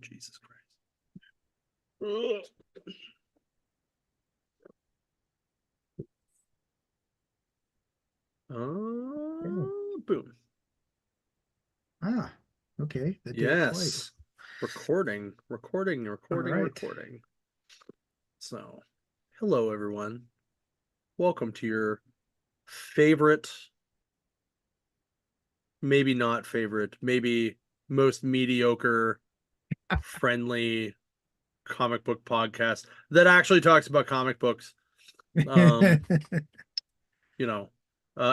Jesus Christ. Boom. Ah, okay. That did it twice. Yes. Recording. All right. So, hello everyone. Welcome to your favorite, maybe not favorite, maybe most mediocre, friendly comic book podcast that actually talks about comic books. Um, you know,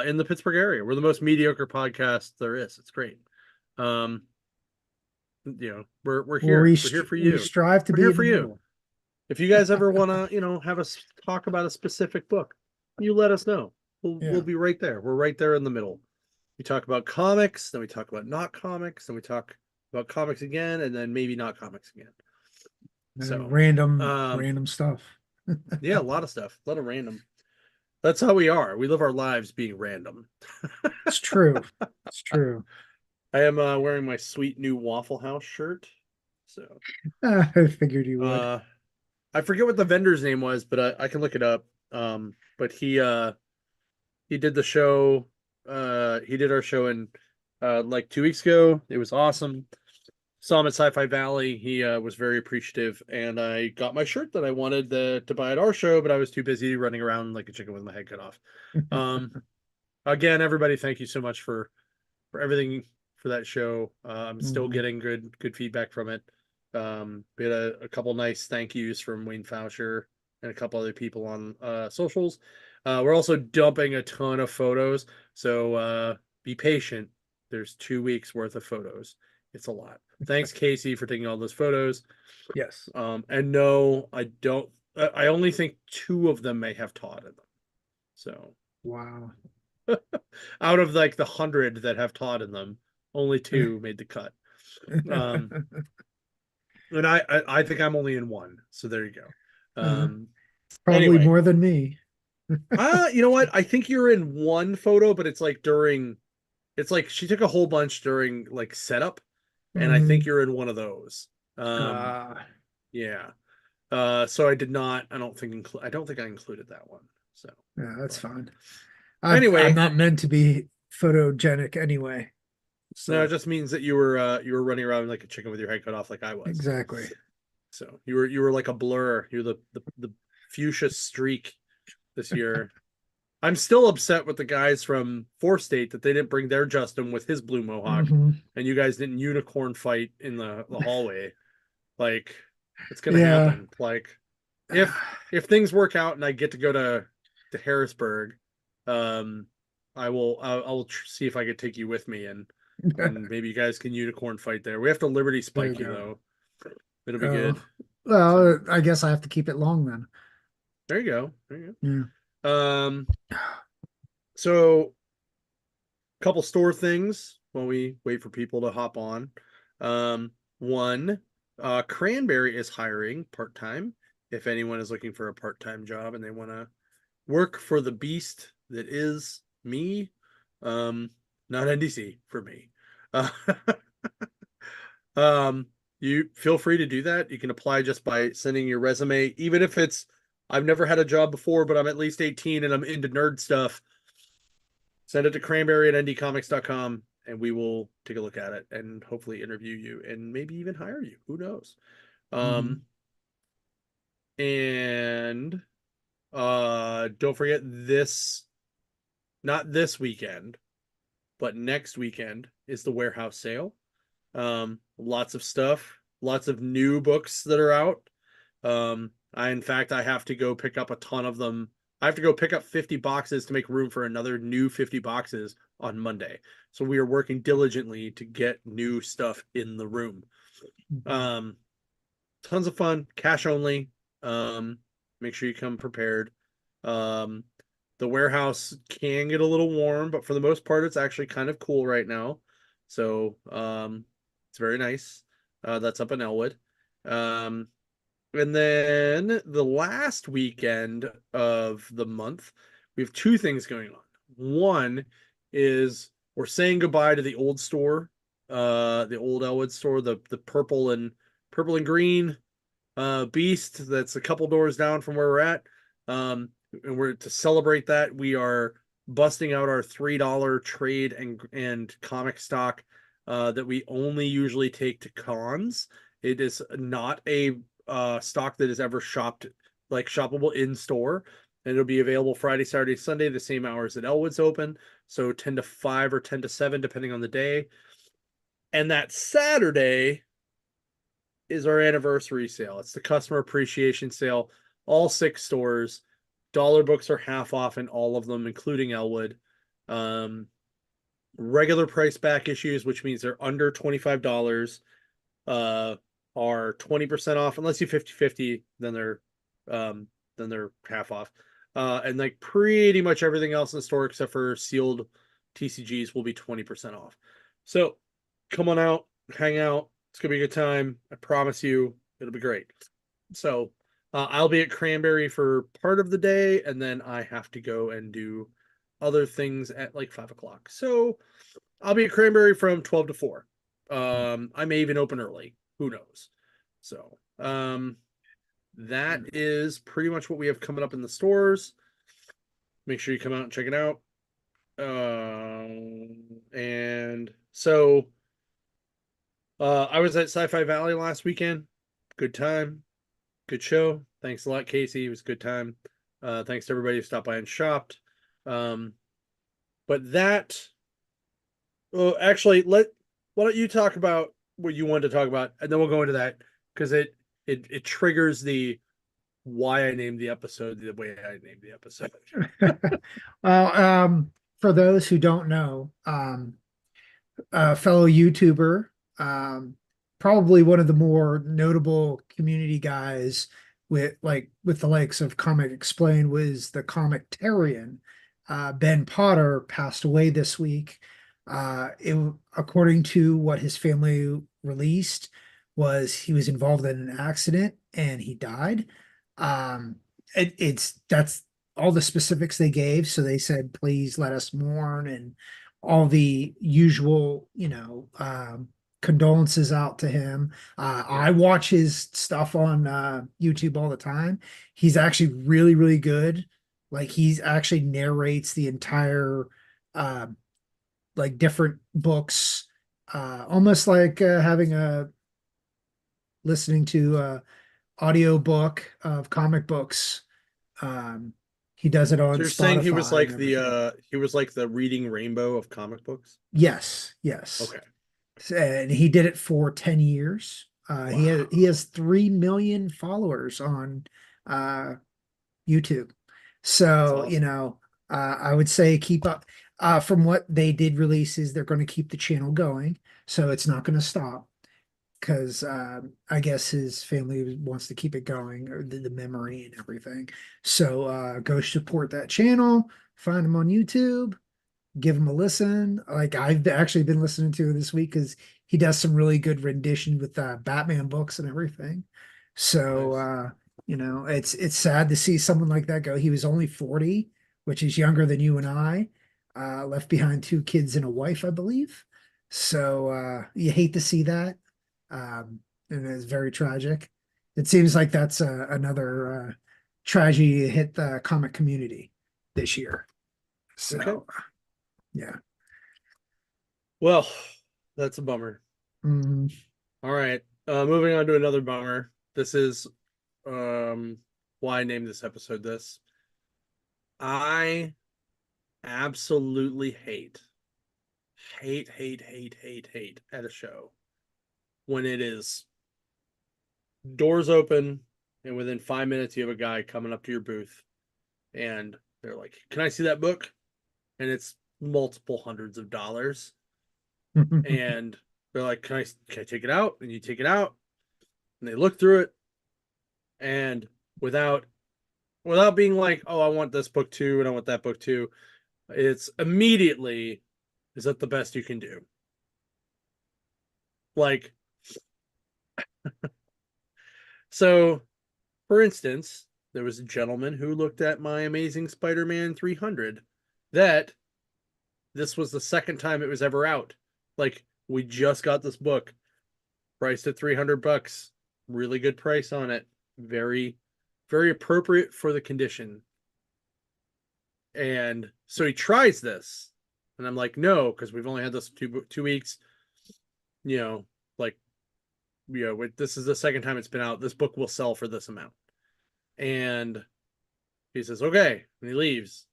in the Pittsburgh area. We're the most mediocre podcast there is. It's great. Um, we're Well, here. We're here for we you. strive to We're be here in for the you. middle. If you guys ever want to, have us talk about a specific book, you let us know. We'll Yeah. be right there. We're right there in the middle. We talk about comics, then we talk about not comics, then we talk about comics again, and then maybe not comics again. So, Random stuff. yeah, a lot of stuff, a lot of random. That's how we are. We live our lives being random. It's true. It's true. I am wearing my sweet new Waffle House shirt. So, I figured you would. I forget what the vendor's name was, but I can look it up. But he did the show. He did our show in like 2 weeks ago. It was awesome. Saw him at Sci-Fi Valley. He was very appreciative, and I got my shirt that I wanted to buy at our show, but I was too busy running around like a chicken with my head cut off. Um, Again, everybody, thank you so much for everything for that show. I'm still Mhm. getting good feedback from it. We had a couple nice thank yous from Wayne Fauscher and a couple other people on socials. We're also dumping a ton of photos, so be patient. There's 2 weeks worth of photos. It's a lot. Thanks, Casey, for taking all those photos. Yes. And no, I don't. I only think two of them may have Todd in them. So Wow. out of like the 100 that have Todd in them, only two made the cut. Um, and I think I'm only in one. So there you go. Probably Anyway, more than me. you know what? I think you're in one photo, but it's like during. It's like she took a whole bunch during like setup, and I think Mhm. you're in one of those. Um, Uh, yeah. So I did not. I don't think. I don't think I included that one. So, yeah, that's but fine. I'm anyway, not meant to be photogenic anyway. no, it So just means that you were running around like a chicken with your head cut off, like I was. exactly. So you were like a blur. You're the fuchsia streak this year. I'm still upset with the guys from Four State that they didn't bring their Justin with his blue mohawk, Hmm. and you guys didn't unicorn fight in the hallway. Like it's gonna Yeah. happen. Like if if things work out and I get to go to Harrisburg, um, I will see if I could take you with me and maybe you guys can unicorn fight there. We have to Liberty There you spike you go. though. It'll be Oh, good. well, So I guess I have to keep it long then. there you go. There you Yeah. go. So couple store things while we wait for people to hop on. One, Cranberry is hiring part-time. If anyone is looking for a part-time job and they want to work for the beast that is me, um, not NDC for me. Uh, um, you feel free to do that. You can apply just by sending your resume, even if it's I've never had a job before, but I'm at least 18 and I'm into nerd stuff. Send it to cranberry at ndcomics.com and we will take a look at it and hopefully interview you and maybe even hire you. Who knows? Hmm. Um, and don't forget this, not this weekend, but next weekend is the warehouse sale. Lots of stuff, lots of new books that are out. In fact, I have to go pick up a ton of them. I have to go pick up 50 boxes to make room for another new 50 boxes on Monday. So we are working diligently to get new stuff in the room. Um, Tons of fun, cash only. Um, Make sure you come prepared. Um, the warehouse can get a little warm, but for the most part, it's actually kind of cool right now. So it's very nice. That's up in Elwood. Um, and then the last weekend of the month, we have two things going on. One is we're saying goodbye to the old store, the old Elwood store, the purple and Purple and Green Beast. That's a couple doors down from where we're at. And we're to celebrate that, we are busting out our $3 trade and comic stock that we only usually take to cons. It is not a stock that is ever shoppable in store, and it'll be available Friday, Saturday, Sunday, the same hours that Elwood's open, so 10 to 5 or 10 to 7 depending on the day. And that Saturday is our anniversary sale. It's the customer appreciation sale. All 6 stores. Dollar books are half off in all of them, including Elwood. Regular price back issues, which means they're under $25, are 20% off. Unless you 50/50, then they're half off. And like pretty much everything else in the store except for sealed TCGs will be 20% off. So come on out, hang out. It's gonna be a good time. I promise you, it'll be great. So I'll be at Cranberry for part of the day, and then I have to go and do other things at like 5 o'clock. So I'll be at Cranberry from 12 to 4. I may even open early. Who knows? So that is pretty much what we have coming up in the stores. Make sure you come out and check it out. And so I was at Sci-Fi Valley last weekend. Good time. Good show. Thanks a lot, Casey. It was a good time. Thanks to everybody who stopped by and shopped. But that, well, actually, why don't you talk about what you wanted to talk about, and then we'll go into that because it triggers the why I named the episode the way I named the episode. Well, for those who don't know, a fellow YouTuber, probably one of the more notable community guys with the likes of Comic Explained, was the Comictarian. Ben Potter passed away this week. According to what his family released, was he was involved in an accident and he died. That's all the specifics they gave. So they said, please let us mourn, and all the usual, condolences out to him. I watch his stuff on YouTube all the time. He's actually really, really good. Like, he's actually narrates the entire like different books, almost like having a listening to a audio book of comic books. He does it on So you're saying he was Spotify like and everything. he was like the reading rainbow of comic books? Yes, yes. Okay. And he did it for 10 years. Wow. He has 3 million followers on YouTube. That's So, awesome. I would say keep up. From what they did release, is they're going to keep the channel going, so it's not going to stop, because I guess his family wants to keep it going, or the memory and everything. So go support that channel, find him on YouTube, give him a listen. Like, I've actually been listening to this week because he does some really good rendition with Batman books and everything. So Nice. it's sad to see someone like that go. He was only 40, which is younger than you and I. Left behind 2 kids and a wife, I believe. So you hate to see that. And it's very tragic. It seems like that's another tragedy hit the comic community this year. So Okay. yeah. Well, that's a bummer. Mhm. All right. Moving on to another bummer. This is why I named this episode this. I absolutely hate at a show when it is doors open and within 5 minutes you have a guy coming up to your booth and they're like, "Can I see that book?" And it's multiple hundreds of dollars. And they're like, can I take it out? And you take it out and they look through it, and without being like, "Oh, I want this book too and I want that book too," it's immediately, "Is that the best you can do?" Like, so for instance, there was a gentleman who looked at my Amazing Spider-Man 300 that this was the second time it was ever out. Like, we just got this book priced at $300. really good price on it. Very, very appropriate for the condition. And so he tries this, and I'm like, no, because we've only had this 2 weeks. You know, like, this is the second time it's been out. This book will sell for this amount. And he says, okay, and he leaves.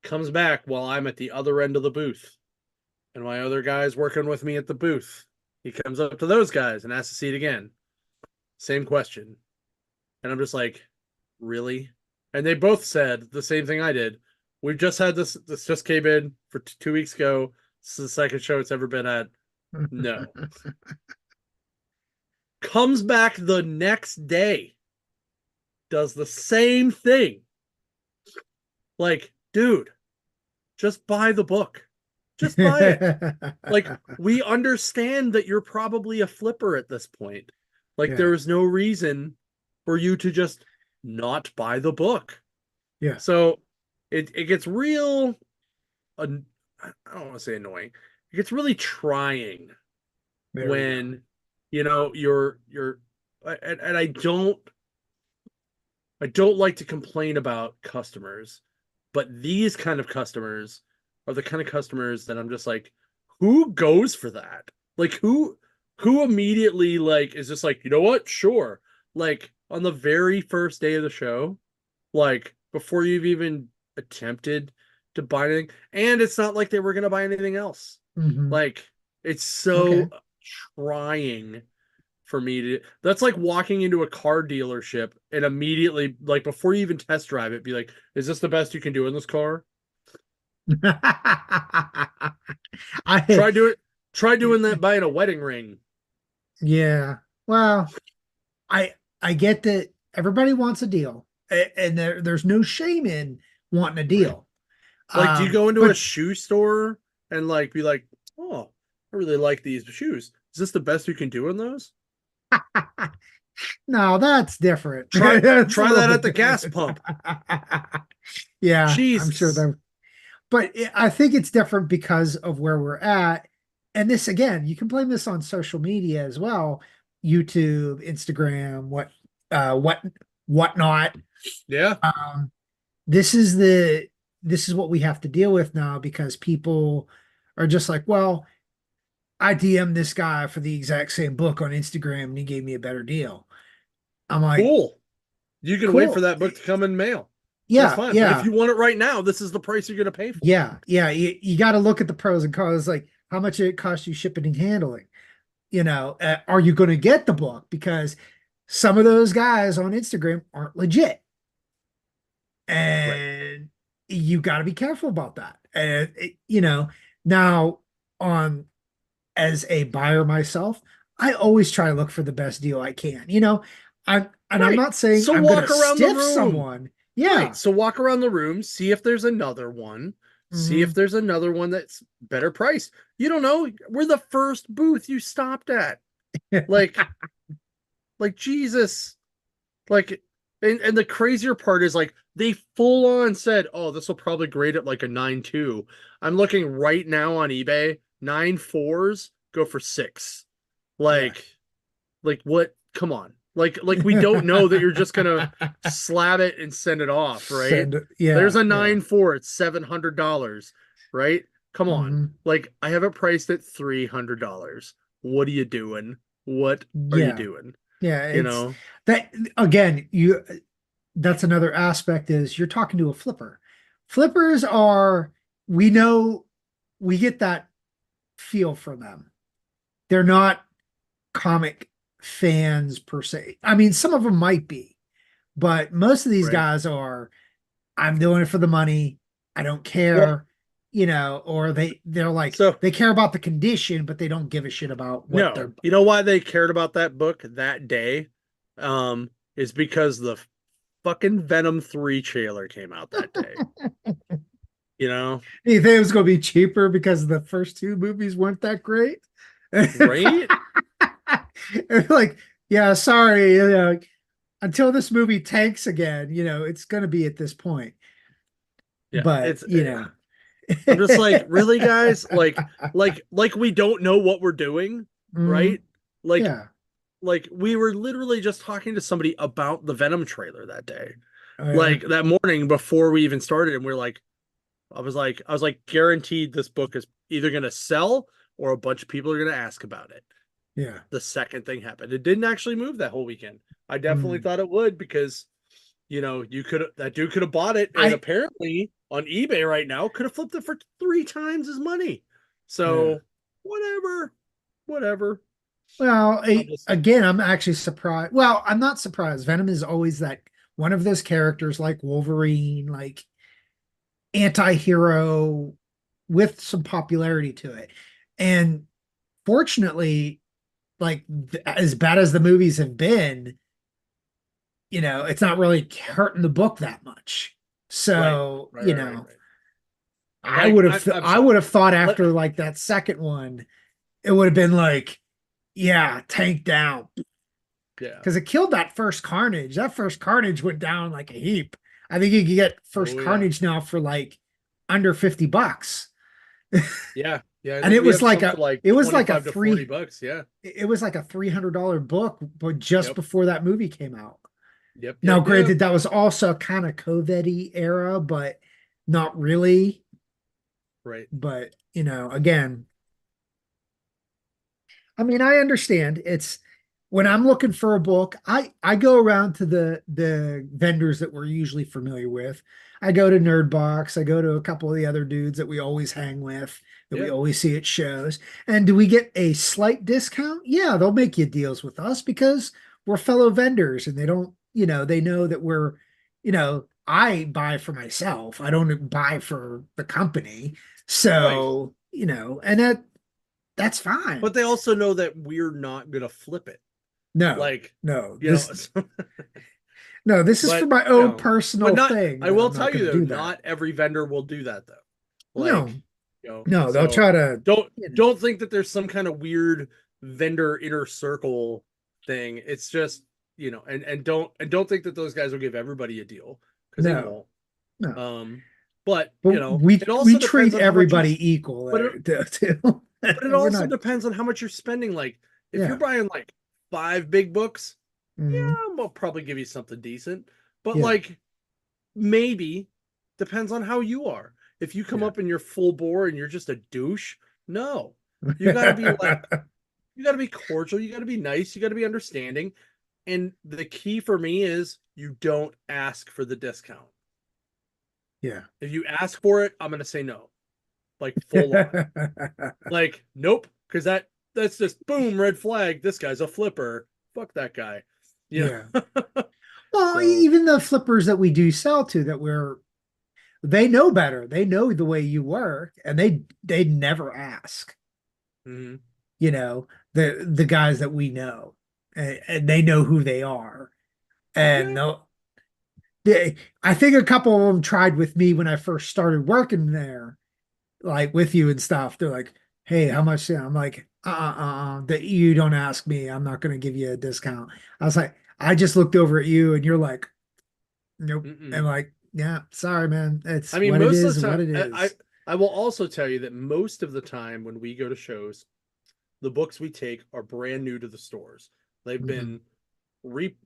Comes back while I'm at the other end of the booth, and my other guys working with me at the booth. He comes up to those guys and asks to see it again. Same question. And I'm just like, really? And they both said the same thing I did. We've just had this just came in for 2 weeks ago. This is the second show it's ever been at. No. Comes back the next day. Does the same thing. Like, dude, just buy the book. Just buy it. Like, we understand that you're probably a flipper at this point. Like, Yeah. there is no reason for you to just not buy the book. Yeah. So it gets real, I don't want to say annoying. It gets really trying There we when, you're, and I don't like to complain about customers, but these kind of customers are the kind of customers that I'm just like, who goes for that? Like, who immediately, like, is just like, you know what? Sure. Like, on the very first day of the show, like, before you've even attempted to buy anything, and it's not like they were going to buy anything else. Mhm. Like, it's so trying for me to. That's like walking into a car dealership and immediately, like, before you even test drive it, be like, is this the best you can do in this car? Try doing that buying a wedding ring. Yeah. Well, I get that everybody wants a deal, and there's no shame in wanting a deal. Like, do you go into but a shoe store and, like, be like, oh, I really like these shoes. Is this the best you can do in those? no, that's different. Try That's a try little that bit at the gas different. pump. Yeah, I'm sure Jesus. that. But I think it's different because of where we're at. And this again, you can blame this on social media as well, YouTube, Instagram, whatnot. Yeah. Um, this is what we have to deal with now because people are just like, well, I DM'd this guy for the exact same book on Instagram and he gave me a better deal. I'm like, Cool. You can wait for cool. that book to come in mail. That's Yeah, fine. But if yeah, you want it right now, this is the price you're going to pay for. yeah, yeah. You got to look at the pros and cons, like how much it costs you shipping and handling. Are you going to get the book? Because some of those guys on Instagram aren't legit. Right. And you got to be careful about that. And now on as a buyer myself, I always try to look for the best deal I can. I'm Right. not saying So I'm going to walk around the stiff room. someone. Right. Yeah. So walk around the room, see if there's another one. See if Mhm. there's another one that's better priced. You don't know. We're the first booth you stopped at. Like, like Jesus. Like, and the crazier part is, like, they full on said, oh, this will probably grade it like a 9.2. I'm looking right now on eBay, 9.4s go for 6. Like, like what? Come on. Like we don't know that you're just gonna slab it and send it off, right? Yeah, There's a yeah. 9.4, it's $700, right? Come on. Mhm. Like, I have it priced at $300. What are you doing? What are you Yeah. doing? Yeah, You it's know? that again, that's another aspect is you're talking to a flipper. Flippers are, we know, we get that feel from them. They're not comic fans per se. I mean, some of them might be, but most of these Right. guys are, I'm doing it for the money. I don't Well, care, or they're like, so they care about the condition, but they don't give a shit about what no, they're. you know why they cared about that book that day? Is because the fucking Venom 3 trailer came out that day. You know? You think it was going to be cheaper because the first two movies weren't that great? Right? Like, yeah, sorry, until this movie tanks again, it's going to be at this point. Yeah, But, it's I'm just like, really, guys? Like Mhm. we don't know what we're doing, right? Like Yeah. like we were literally just talking to somebody about the Venom trailer that day. Oh, yeah. Like that morning before we even started, and we're like, I was like, guaranteed this book is either gonna sell or a bunch of people are gonna ask about it. Yeah. The second thing happened. It didn't actually move that whole weekend. I definitely Mm. thought it would because you could that dude could have bought it and I apparently on eBay right now could have flipped it for 3 times his money. yeah. So whatever, whatever. Well, I'm just again, I'm actually surprised. Well, I'm not surprised. Venom is always that one of those characters like Wolverine, like anti-hero with some popularity to it. And fortunately, like as bad as the movies have been, it's not really hurting the book that much. right, So, right, right, right, right. Like I'm I would sorry. have thought Let after like that second one, it would have been like, yeah, tank down. yeah. Because it killed that first Carnage. That first Carnage went down like a heap. I think you can get first Oh yeah. Carnage now for like under $50. Yeah. Yeah. I And think we have some for like it was like a 25 to 40 three bucks. Yeah. it was like a $300 book, but just Yep. before that movie came out. Yep. Now, Yep. Yep. granted, that was also kind of COVID era, but not really. Right. But again, I mean, I understand. It's when I'm looking for a book, I go around to the vendors that we're usually familiar with. I go to Nerdbox, I go to a couple of the other dudes that we always hang with, that we Yep. always see at shows. And do we get a slight discount? Yeah, they'll make you deals with us because we're fellow vendors and they don't, they know that I buy for myself. I don't buy for the company. Right. So, and that's fine. But they also know that we're not gonna flip it. No, Like, no, you know, no, this is for but my you own know, but personal not thing I that will I'm not tell you going to though, do that. not every vendor will do that though. No, Like, they'll so try to, don't you know, don't think that there's some kind of weird vendor inner circle thing. It's just, and don't think that those guys will give everybody a deal because they no, won't. no. Um, but But we it we also depends treat on how much everybody equal but there it, too. but it We're also not, depends on how much you're spending. Like, if you're yeah, buying like 5 big books, mhm, yeah, I'll probably give you something decent. But yeah, like maybe depends on how you are. If you come yeah. up and you're full bore and you're just a douche, no. You got to be like you got to be cordial, you got to be nice, you got to be understanding. And the key for me is you don't ask for the discount. Yeah. If you ask for it, I'm going to say no. Like full on. Like nope, cuz that's just boom red flag. This guy's a flipper. Fuck that guy. You Yeah. know. Well, So, even the flippers that we do sell to they know better. They know the way you work and they never ask. mhm. The guys that we know, and they know who they are, and Yeah. I think a couple of them tried with me when I first started working there, like with you and stuff. They're like, "Hey, how much?" I'm like, that you don't ask me. I'm not going to give you a discount. I was like, I just looked over at you, and you're like, "Nope." Mm-mm. And like, yeah, sorry, man. I It's mean, what it most of is. the What time, it I is. I will also tell you that most of the time when we go to shows, the books we take are brand new to the stores. They've Mhm. been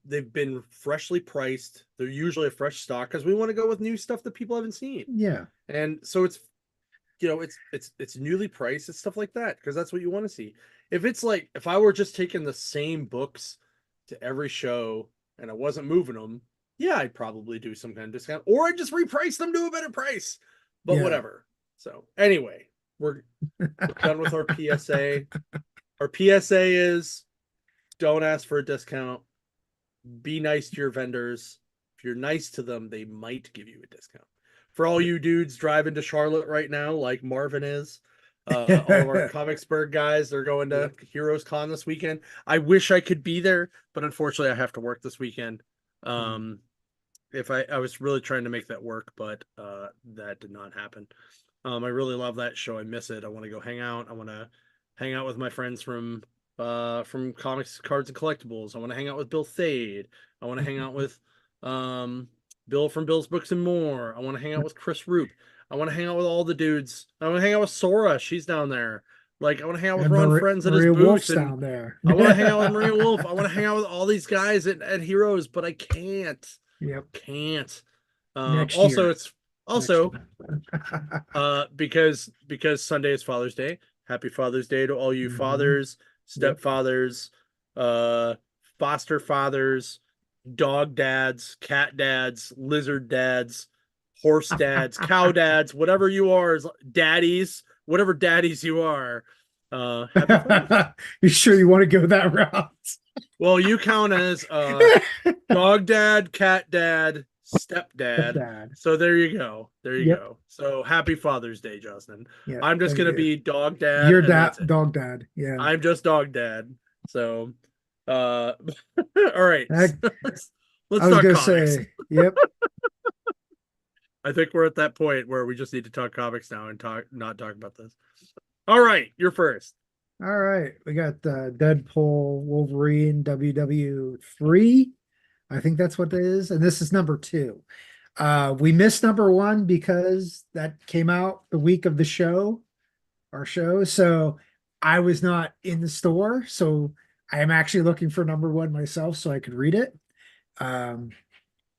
they've been freshly priced. They're usually a fresh stock because we want to go with new stuff that people haven't seen. Yeah. And so it's newly priced and stuff like that because that's what you want to see. If it's like if I were just taking the same books to every show and I wasn't moving them, yeah, I'd probably do some kind of discount or I'd just reprice them to a better price. But Yeah. whatever. So anyway, we're done with our PSA. Our PSA is don't ask for a discount. Be nice to your vendors. If you're nice to them, they might give you a discount. For all you dudes driving to Charlotte right now, like Marvin is, all of our Comicsburg guys are going to Heroes Con this weekend. I wish I could be there, but unfortunately, I have to work this weekend. Um, if I was really trying to make that work, but that did not happen. I really love that show. I miss it. I want to go hang out. I want to hang out with my friends from Comics, Cards, and Collectibles. I want to hang out with Bill Thade. I want to hang out with um Bill from Bill's Books and More. I want to hang out with Chris Roop. I want to hang out with all the dudes. I want to hang out with Sora. She's down there. Like I want to hang out with And Ron Friends at his Maria booth, Wolf's and down there. I want to hang out with Maria Wolf. I want to hang out with all these guys at Heroes, but I can't. Yep. Can't. Next Also, year. it's Next also year. because Sunday is Father's Day. Happy Father's Day to all you Mhm. fathers, Yep. stepfathers, uh, foster fathers, dog dads, cat dads, lizard dads, horse dads, cow dads, whatever you are, daddies, whatever daddies you are. Happy Father's Day. You sure you want to go that route? Well, you count as dog dad, cat dad, stepdad. Bad. So there you go. There you Yep. go. So happy Father's Day, Justin. Yeah. I'm just Thank gonna you. be dog dad Your and dad, that's it. dog dad. Yeah. I'm just dog dad. So all right. I, Let's I was talk gonna comics. say, yep. I think we're at that point where we just need to talk comics now and not talk about this. All right, you're first. All right. We got Deadpool Wolverine WW3. I think that's what it is. And this is number two. We missed number one because that came out the week of the show, our show. So I was not in the store. So I am actually looking for number one myself so I could read it. Um,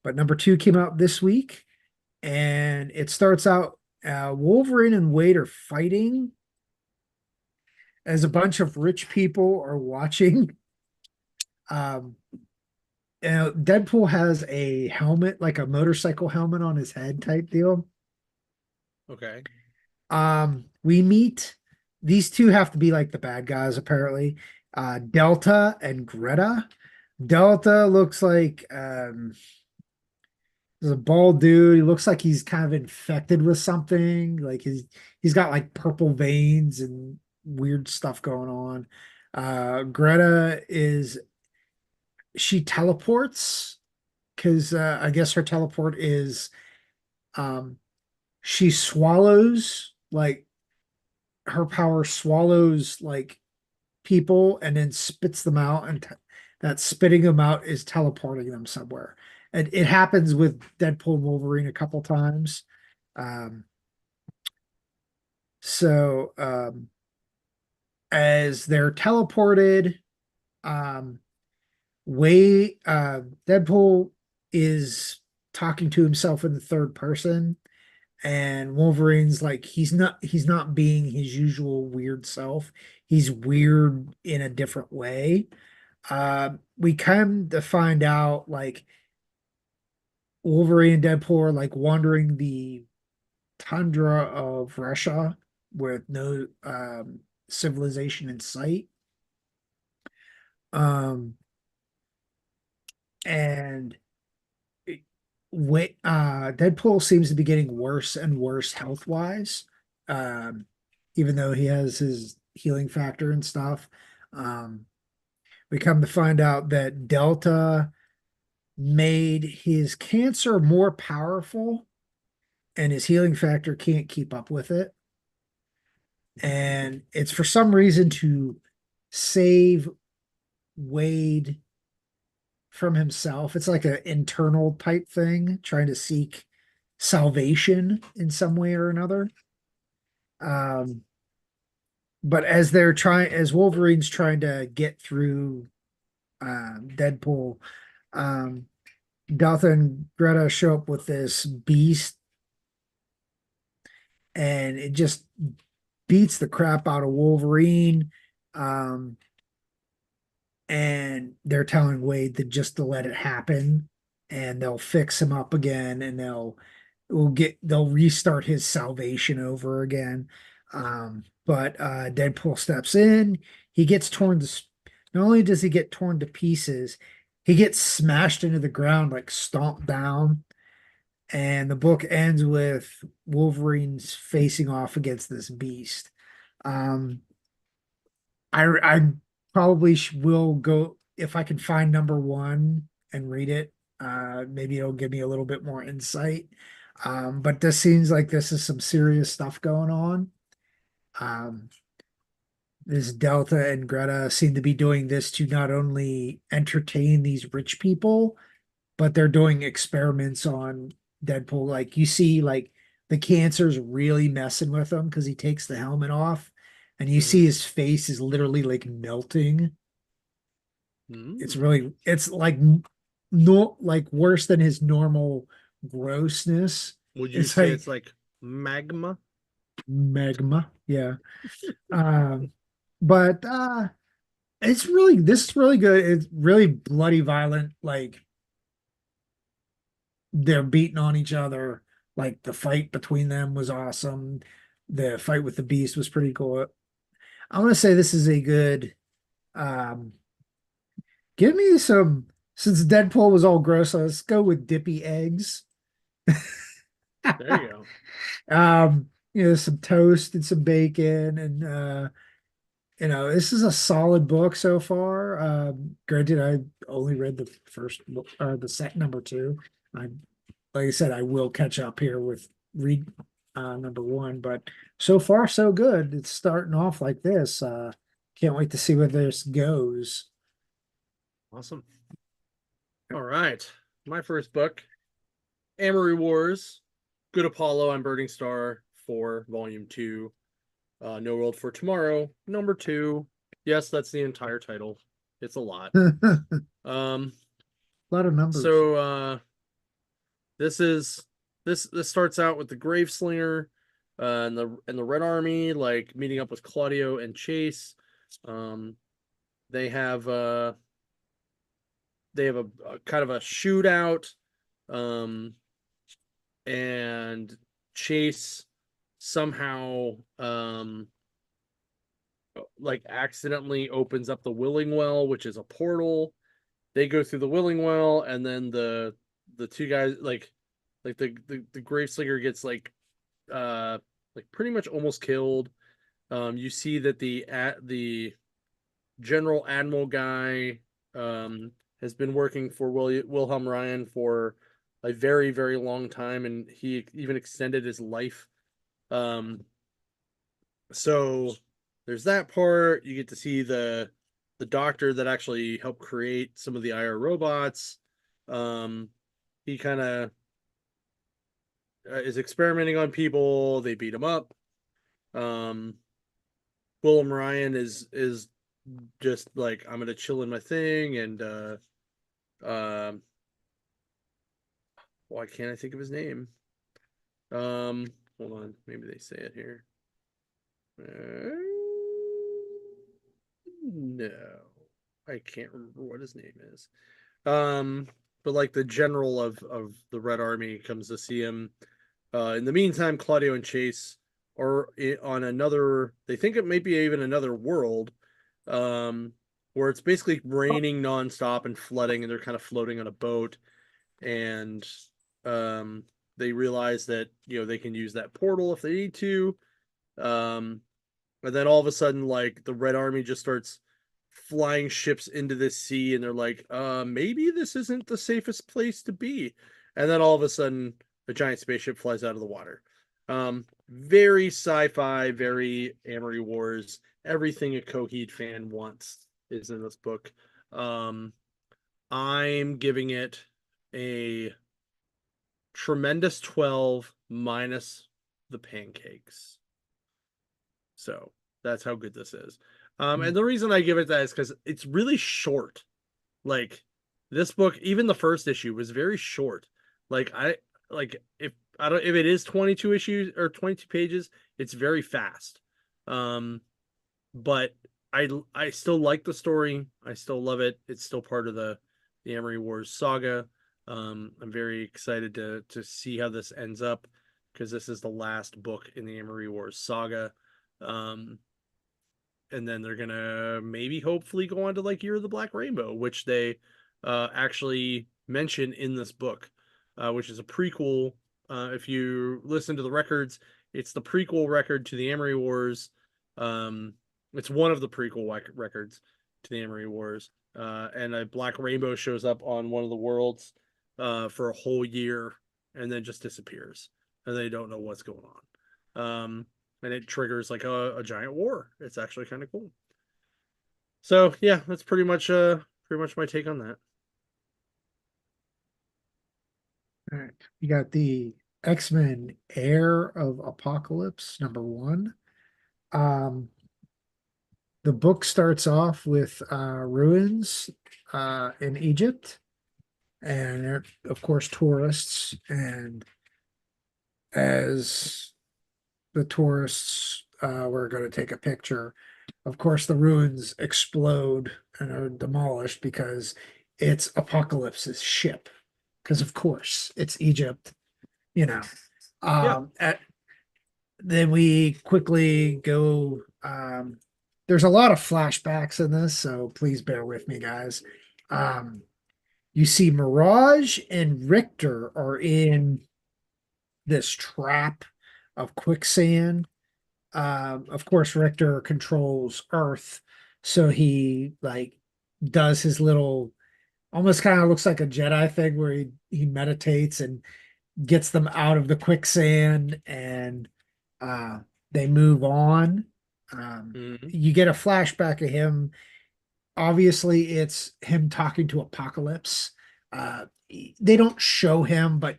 but number two came out this week, and it starts out Wolverine and Wade are fighting as a bunch of rich people are watching. Um, Deadpool has a helmet, like a motorcycle helmet on his head type deal. Okay. We meet these two have to be like the bad guys, apparently. Delta and Greta. Delta looks like he's a bald dude. He looks like he's kind of infected with something. Like he's got like purple veins and weird stuff going on. Greta is she teleports because I guess her teleport is um she swallows like her power swallows like people and then spits them out, and that spitting them out is teleporting them somewhere. And it happens with Deadpool and Wolverine a couple times. Um, so as they're teleported, um, way Deadpool is talking to himself in the third person, and Wolverine's like he's not being his usual weird self. He's weird in a different way. We come to find out like Wolverine and Deadpool are like wandering the tundra of Russia with no civilization in sight. Um, and Deadpool seems to be getting worse and worse health wise, um, even though he has his healing factor and stuff. Um, we come to find out that Delta made his cancer more powerful and his healing factor can't keep up with it. And it's for some reason to save Wade from himself. It's like an internal type thing, trying to seek salvation in some way or another. Um, but as Wolverine's trying to get through Deadpool, um, Delta and Greta show up with this beast, and it just beats the crap out of Wolverine. Um, and they're telling Wade that just to let it happen, and they'll fix him up again, and they'll restart his salvation over again. But Deadpool steps in. He gets torn to. Not only does he get torn to pieces, he gets smashed into the ground, like stomped down. And the book ends with Wolverine's facing off against this beast. Um, I probably will go if I can find number one and read it. Maybe it'll give me a little bit more insight. But this seems like this is some serious stuff going on. Um, this Delta and Greta seem to be doing this to not only entertain these rich people, but they're doing experiments on Deadpool. Like you see, like the cancer's really messing with him because he takes the helmet off. and you see Mhm. his face is literally like melting. It's Mm. really, it's like no, like worse than his normal grossness. Would you It's say like it's like magma? magma. Yeah. Um, but it's really, this is really good. It's really bloody violent. Like they're beating on each other. Like the fight between them was awesome. The fight with the beast was pretty cool. I want to say this is a good um give me some, since Deadpool was all gross, let's go with dippy eggs. There you go. Some toast and some bacon and this is a solid book so far. Granted, I only read the first book, the set number two. I, like I said, I will catch up here with read number one, but so far so good. It's starting off like this. Can't wait to see where this goes. Awesome. All right. My first book, Amory Wars, Good Apollo and Burning Star 4, Volume 2, No World for Tomorrow, number 2. Yes, that's the entire title. It's a lot. A Um, lot of numbers. so this is this starts out with the Graveslinger and the Red Army like meeting up with Claudio and Chase. Um, they have a kind of a shootout. Um, and Chase somehow like accidentally opens up the Willing Well, which is a portal. They go through the Willing Well, and then the two guys like the Graveslinger gets uh like pretty much almost killed. You see that the General Admiral guy has been working for Wilhelm Ryan for a very, very long time, and he even extended his life. Um, so there's that part. You get to see the doctor that actually helped create some of the IR robots. Um, he kind of is experimenting on people. They beat him up. Um, Willem Ryan is just like, I'm gonna chill in my thing, and um why can't I think of his name? Hold on, maybe they say it here. Uh, no, I can't remember what his name is. But like the general of the Red Army comes to see him. In the meantime, Claudio and Chase are on another. They think it may be even another world, um, where it's basically raining nonstop and flooding, and they're kind of floating on a boat, and um, they realize that they can use that portal if they need to. Um, and then all of a sudden, like the Red Army just starts flying ships into this sea, and they're like, maybe this isn't the safest place to be. And then all of a sudden, a giant spaceship flies out of the water. Very sci-fi, very Amory Wars. Everything a Coheed fan wants is in this book. Um, I'm giving it a tremendous 12 minus the pancakes. So that's how good this is. And the reason I give it that is because it's really short. Like this book, even the first issue was very short. Like if I don't if it is 22 issues or 22 pages, it's very fast. Um, but I still like the story. I still love it. It's still part of the Amory Wars saga. I'm very excited to see how this ends up because this is the last book in the Amory Wars saga. Um, and then they're gonna maybe hopefully go on to like Year of the Black Rainbow, which they actually mention in this book, which is a prequel. If you listen to the records, it's the prequel record to the Amory Wars. Um, it's one of the prequel records to the Amory Wars, and a Black Rainbow shows up on one of the worlds for a whole year and then just disappears, and they don't know what's going on. And it triggers like a giant war. It's actually kind of cool. So yeah, that's pretty much my take on that. All right. You got the X-Men Heir of Apocalypse, number one. Um, the book starts off with ruins in Egypt, and they're, of course, tourists. And as the tourists were going to take a picture, of course, the ruins explode and are demolished because it's Apocalypse's ship. Because, of course, it's Egypt, you know. Yeah. Then we quickly go. There's a lot of flashbacks in this, so please bear with me, guys. Um, you see Mirage and Richter are in this trap of quicksand. Of course, Richter controls Earth, so he like does his little, almost kind of looks like a Jedi thing where he meditates and gets them out of the quicksand, and uh, they move on. Mhm. You get a flashback of him. Obviously, it's him talking to Apocalypse. Uh, they don't show him, but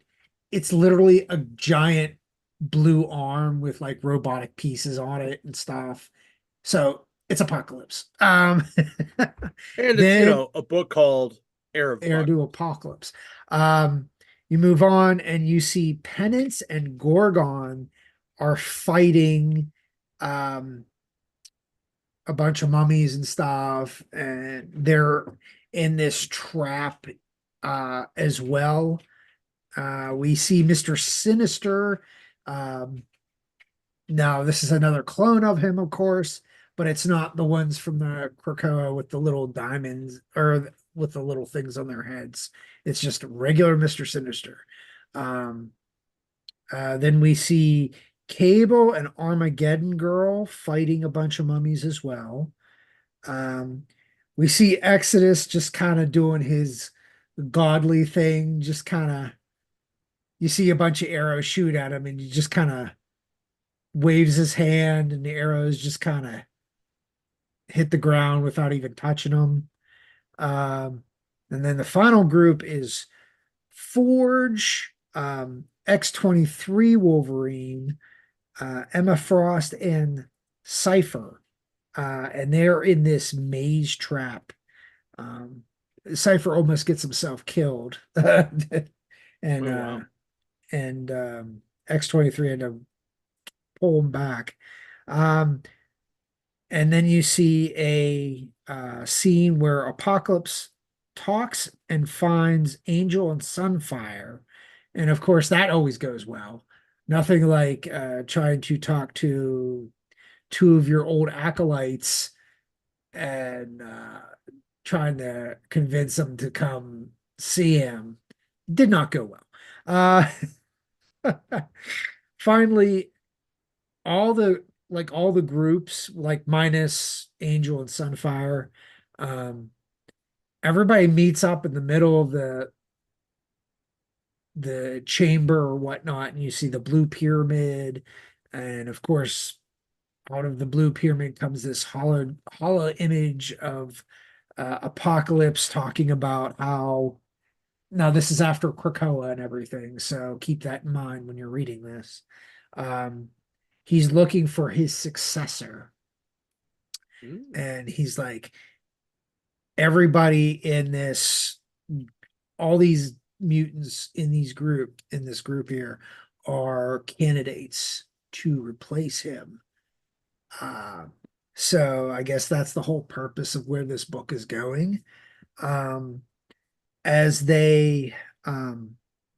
it's literally a giant blue arm with like robotic pieces on it and stuff. So it's Apocalypse. And it's, Then a book called Heir of Heir to Apocalypse. Apocalypse. You move on and you see Penance and Gorgon are fighting um, a bunch of mummies and stuff, and they're in this trap as well. We see Mr. Sinister. Um, Now, this is another clone of him, of course, but it's not the ones from the Krakoa with the little diamonds or with the little things on their heads. It's just regular Mr. Sinister. Um, then we see Cable and Armageddon Girl fighting a bunch of mummies as well. Um, we see Exodus just kind of doing his godly thing, just kind of, you see a bunch of arrows shoot at him, and you just kind of waves his hand, and the arrows just kind of hit the ground without even touching them. Um, and then the final group is Forge, X-23 Wolverine, Emma Frost, and Cypher. And they're in this maze trap. Um, Cypher almost gets himself killed. and Oh wow. X-23 had to pull him back. Um, And then you see a scene where Apocalypse talks and finds Angel and Sunfire. And of course, that always goes well. Nothing like trying to talk to two of your old acolytes and trying to convince them to come see him. Did not go well. Finally, all the groups, like minus Angel and Sunfire, um, everybody meets up in the middle of the chamber or whatnot, and you see the blue pyramid, and of course, out of the blue pyramid comes this hollow image of Apocalypse talking about how, now this is after Krakoa and everything, so keep that in mind when you're reading this. Um, he's looking for his successor, Mm. and he's like, everybody in this, all these mutants in this group here are candidates to replace him. Uh, so I guess that's the whole purpose of where this book is going. Um, as they,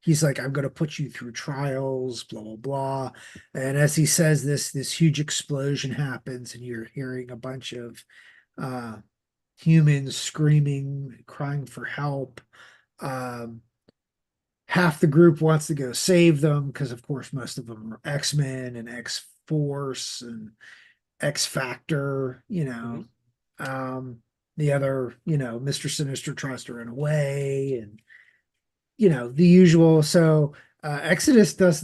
he's like, I'm going to put you through trials, blah, blah, blah. And as he says this huge explosion happens, and you're hearing a bunch of uh, humans screaming, crying for help. Um, Half the group wants to go save them because, of course, most of them are X-Men and X-Force and X-Factor, you Hmm. know. The other, Mr. Sinister tries to run away, and the usual. So Exodus does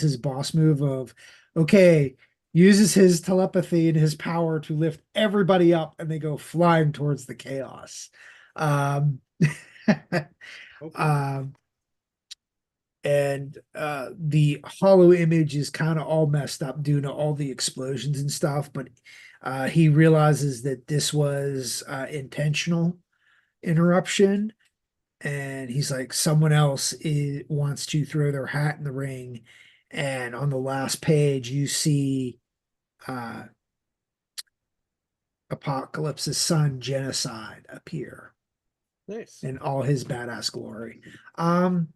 his boss move of, okay, uses his telepathy and his power to lift everybody up, and they go flying towards the chaos. Um, Okay. um, and the hollow image is kind of all messed up due to all the explosions and stuff, but He realizes that this was intentional interruption, and he's like, someone else wants to throw their hat in the ring. And on the last page, you see uh, Apocalypse's son, Genocide, appear Nice. in all his badass glory. Um,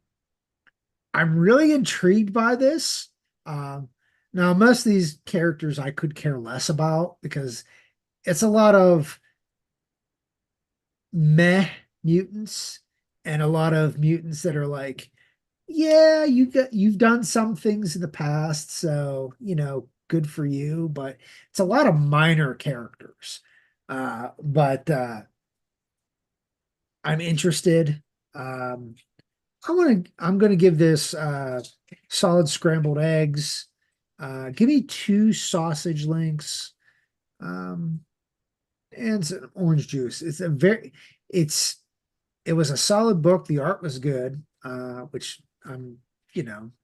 I'm really intrigued by this. Um, Now, most of these characters I could care less about because it's a lot of meh mutants and a lot of mutants that are like, yeah, you've done some things in the past, so good for you, but it's a lot of minor characters. But I'm interested. Um, I'm gonna give this solid scrambled eggs. Give me two sausage links. Um, and some orange juice. It's it was a solid book. The art was good, which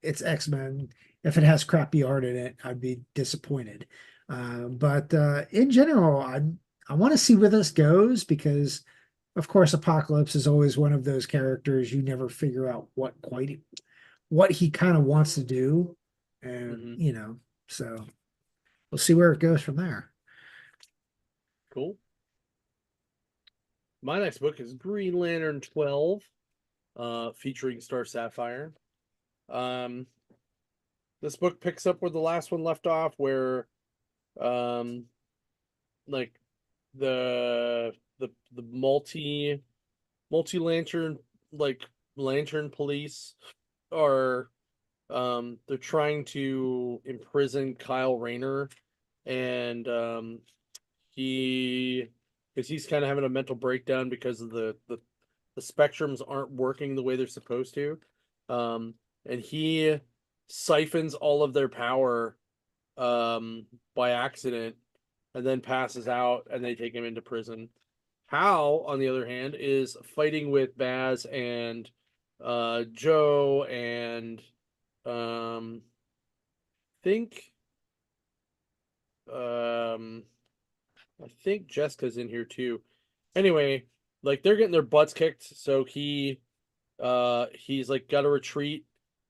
it's X-Men. If it has crappy art in it, I'd be disappointed. But in general, I want to see where this goes because, of course, Apocalypse is always one of those characters you never figure out what he kind of wants to do, and Hmm. so we'll see where it goes from there. Cool. My next book is Green Lantern 12, featuring Star Sapphire. Um, this book picks up where the last one left off, where um, like the multi lantern, like lantern police are they're trying to imprison Kyle Rayner, and he because he's kind of having a mental breakdown because of the spectrums aren't working the way they're supposed to. Um, and he siphons all of their power by accident and then passes out, and they take him into prison. Hal, on the other hand, is fighting with Baz and Joe and um think um I think Jessica's in here too. Anyway, like they're getting their butts kicked, so he's like got to retreat.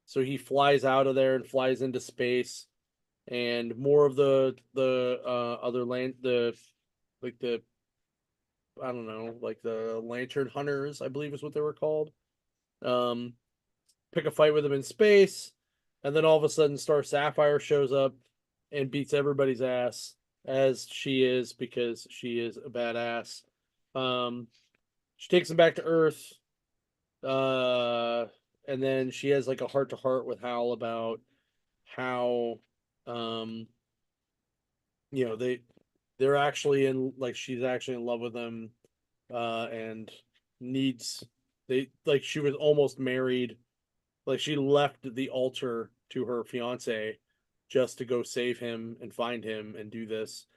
So he flies out of there and flies into space, and more of the other land the like the I don't know, like the Lantern Hunters, I believe is what they were called. Um, Pick a fight with him in space, and then all of a sudden Star Sapphire shows up and beats everybody's ass, as she is, because she is a badass. Um, she takes him back to Earth, uh, and then she has like a heart to heart with Hal about how, um, they're actually in, like, she's actually in love with him, and needs she was almost married, like she left the altar to her fiance just to go save him and find him and do this.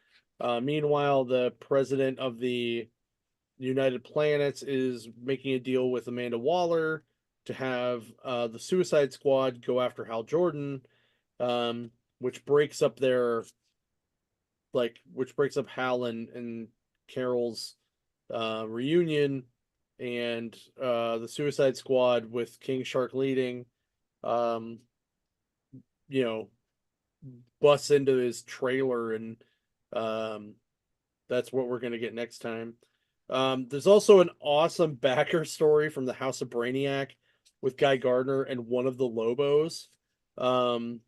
Meanwhile, the president of the United Planets is making a deal with Amanda Waller to have the Suicide Squad go after Hal Jordan, um, which breaks up Hal and Carol's reunion, and the Suicide Squad with King Shark leading, um, you know, busts into his trailer, and um, that's what we're gonna get next time. There's also an awesome backer story from the House of Brainiac with Guy Gardner and one of the Lobos, um,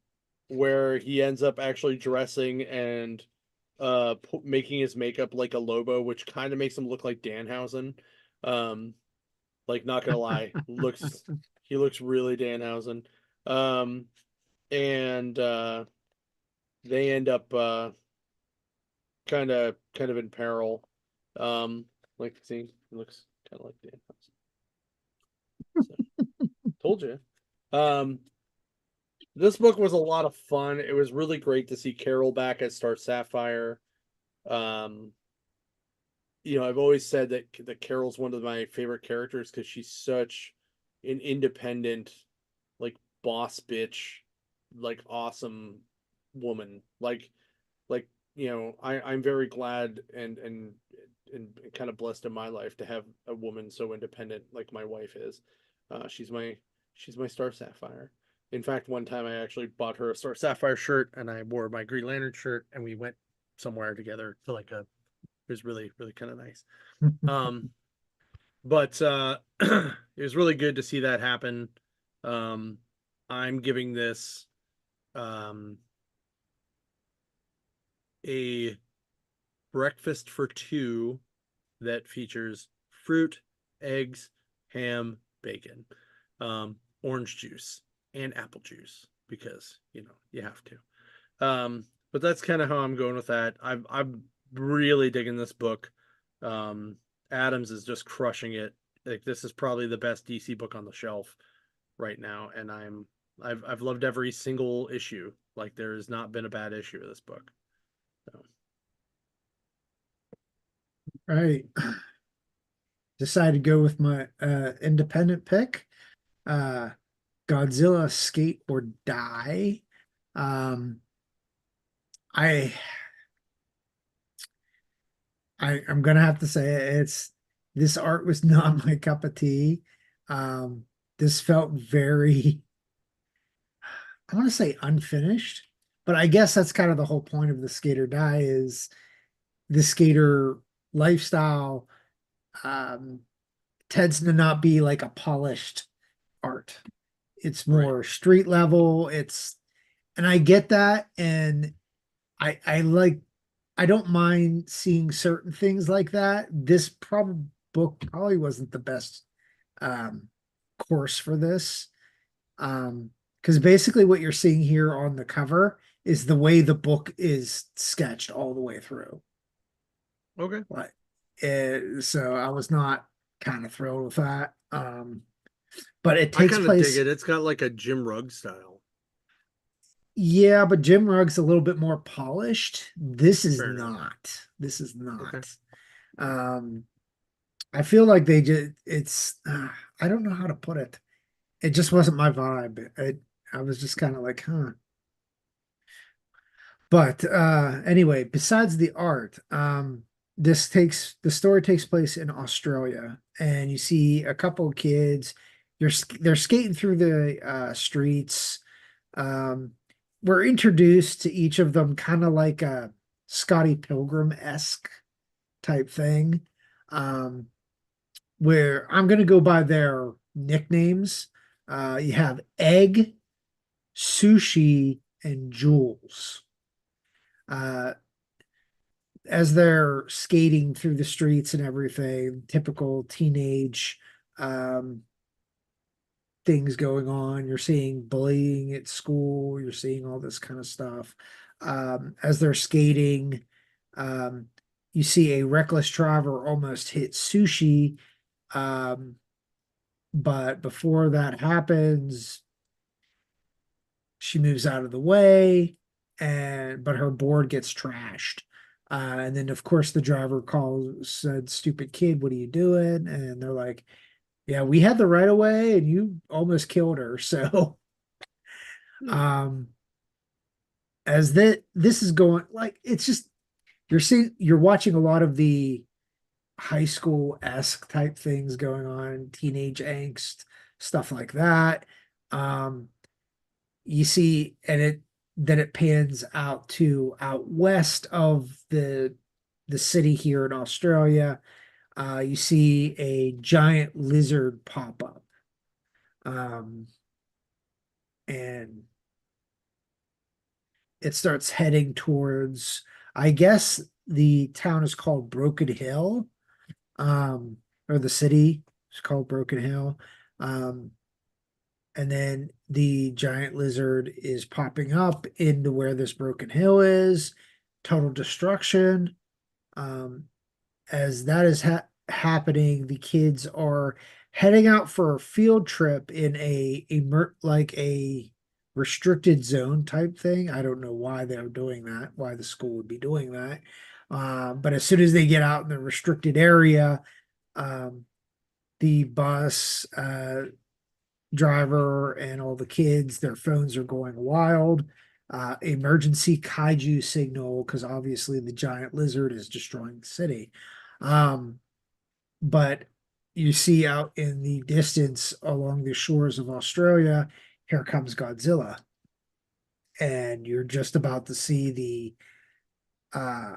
where he ends up actually dressing and making his makeup like a Lobo, which kind of makes him look like Danhausen. Um, like, not gonna lie, looks he looks really Danhausen. Um, and they end up kind of in peril. Like, see, it looks kind of like Danhausen. So, told you. Um, this book was a lot of fun. It was really great to see Carol back as Star Sapphire. Um, I've always said that Carol's one of my favorite characters because she's such an independent, like, boss bitch, like, awesome woman. Like I'm very glad and kind of blessed in my life to have a woman so independent like my wife is. She's my Star Sapphire. In fact, one time I actually bought her a Star Sapphire shirt and I wore my Green Lantern shirt and we went somewhere together to like a it was really really kind of nice. Um but it was really good to see that happen. Um I'm giving this um a breakfast for two that features fruit, eggs, ham, bacon, orange juice, and apple juice because you have to. But that's kind of how I'm going with that. I'm really digging this book. Um, Adams is just crushing it. Like this is probably the best DC book on the shelf right now, and I've loved every single issue. Like there has not been a bad issue of this book. So. Right. Decided to go with my independent pick. Uh Godzilla Skate or Die. Um I I'm gonna have to say it's this art was not my cup of tea. Um this felt very, I want to say unfinished, but I guess that's kind of the whole point of the Skate or Die is the skater lifestyle um tends to not be like a polished art. It's Right. more street level. And I get that. And I like, I don't mind seeing certain things like that. This probably book probably wasn't the best um, course for this. Because basically what you're seeing here on the cover is the way the book is sketched all the way through. Okay. Like, so I was not kind of thrilled with that. But it I takes kind of dig place. it. It's got like a Jim Rugg style. Yeah, but Jim Rugg's a little bit more polished. This is Fair enough. not. This is Okay. not. Um, I feel like they just it's I don't know how to put it. It just wasn't my vibe. I was just kind of like, huh. But anyway, besides the art, the story takes place in Australia, and you see a couple of kids. They're skating through the streets. Um, we're introduced to each of them kind of like a Scotty Pilgrim-esque type thing. Um, where I'm gonna go by their nicknames. You have Egg, Sushi, and Jules. Uh, as they're skating through the streets and everything, typical teenage um, things going on. You're seeing bullying at school. You're seeing all this kind of stuff. As they're skating, um, you see a reckless driver almost hit Sushi. Um, but before that happens, she moves out of the way, and but her board gets trashed. And then of course the driver calls, said, "Stupid kid, what are you doing?" And they're like, "Yeah, we had the right of way, and you almost killed her." So, Hmm. um, as that this is going, like it's just you're watching a lot of the high school-esque type things going on, teenage angst, stuff like that. Um, you see, and it then it pans out to out west of the city here in Australia. You see a giant lizard pop up, um, and it starts heading towards. I guess the town is called Broken Hill, um, or the city is called Broken Hill. Um, and then the giant lizard is popping up into where this broken hill is. Total destruction. Um, as that is happening, the kids are heading out for a field trip in like a restricted zone type thing. I don't know why they're doing that, why the school would be doing that. But as soon as they get out in the restricted area, um, the bus driver and all the kids, their phones are going wild. emergency kaiju signal because obviously the giant lizard is destroying the city. Um, but you see out in the distance along the shores of Australia, here comes Godzilla. And you're just about to see uh